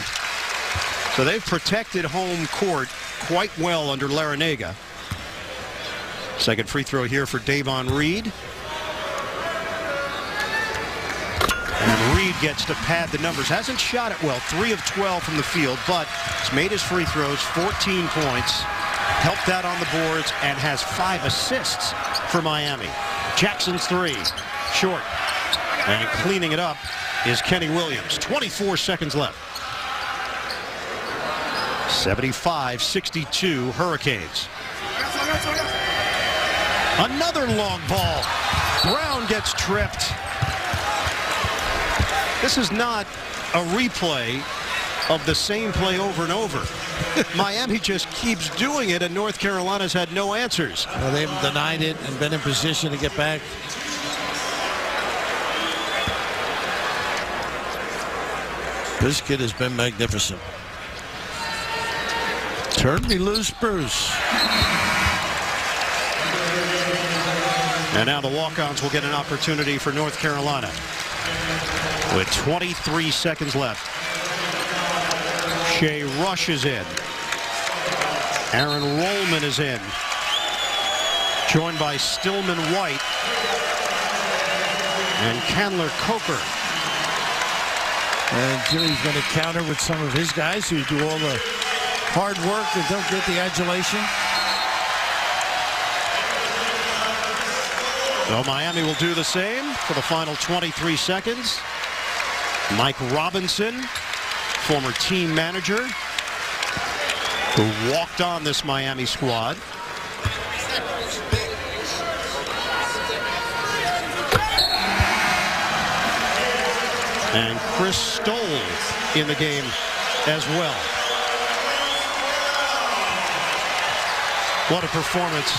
So they've protected home court quite well under Larrañaga. Second free throw here for Davon Reed. And Reed gets to pad the numbers. Hasn't shot it well. 3 of 12 from the field, but he's made his free throws, 14 points, helped out on the boards, and has 5 assists for Miami. Jackson's 3, short. And cleaning it up is Kenny Williams. 24 seconds left. 75-62 Hurricanes. Another long ball. Brown gets tripped. This is not a replay of the same play over and over. Miami just keeps doing it, and North Carolina's had no answers. Well, they've denied it and been in position to get back. This kid has been magnificent. Turn me loose, Bruce. And now the walk-ons will get an opportunity for North Carolina with 23 seconds left. Shea Rush is in. Aaron Rollman is in. Joined by Stillman White and Candler Coker. And Jimmy's going to counter with some of his guys who do all the hard work and don't get the adulation. So Miami will do the same for the final 23 seconds. Mike Robinson, former team manager, who walked on this Miami squad. And Chris Stoll in the game as well. What a performance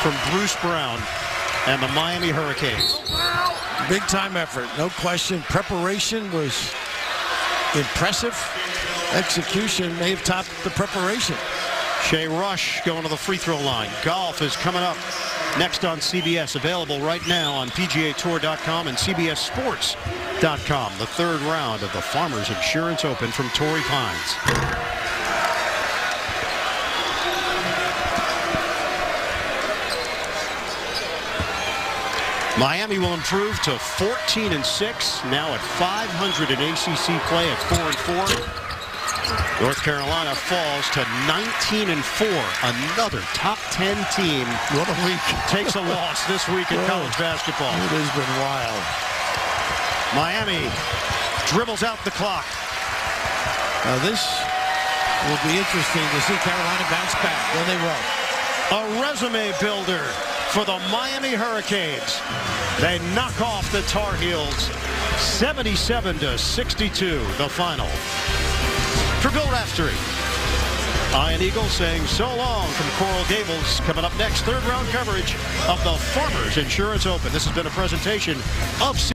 from Bruce Brown and the Miami Hurricanes. Big time effort, no question. Preparation was impressive. Execution may have topped the preparation. Shea Rush going to the free throw line. Golf is coming up next on CBS. Available right now on PGAtour.com and CBSSports.com. The third round of the Farmers Insurance Open from Torrey Pines. Miami will improve to 14-6, now at 500 in ACC play at 4-4. North Carolina falls to 19-4. Another top 10 team. What a week. Takes a loss this week in college basketball. It has been wild. Miami dribbles out the clock. Now this will be interesting to see Carolina bounce back. Then they will. A resume builder for the Miami Hurricanes. They knock off the Tar Heels 77-62, the final. For Bill Raftery, Ian Eagle saying so long from Coral Gables. Coming up next, third round coverage of the Farmers Insurance Open. This has been a presentation of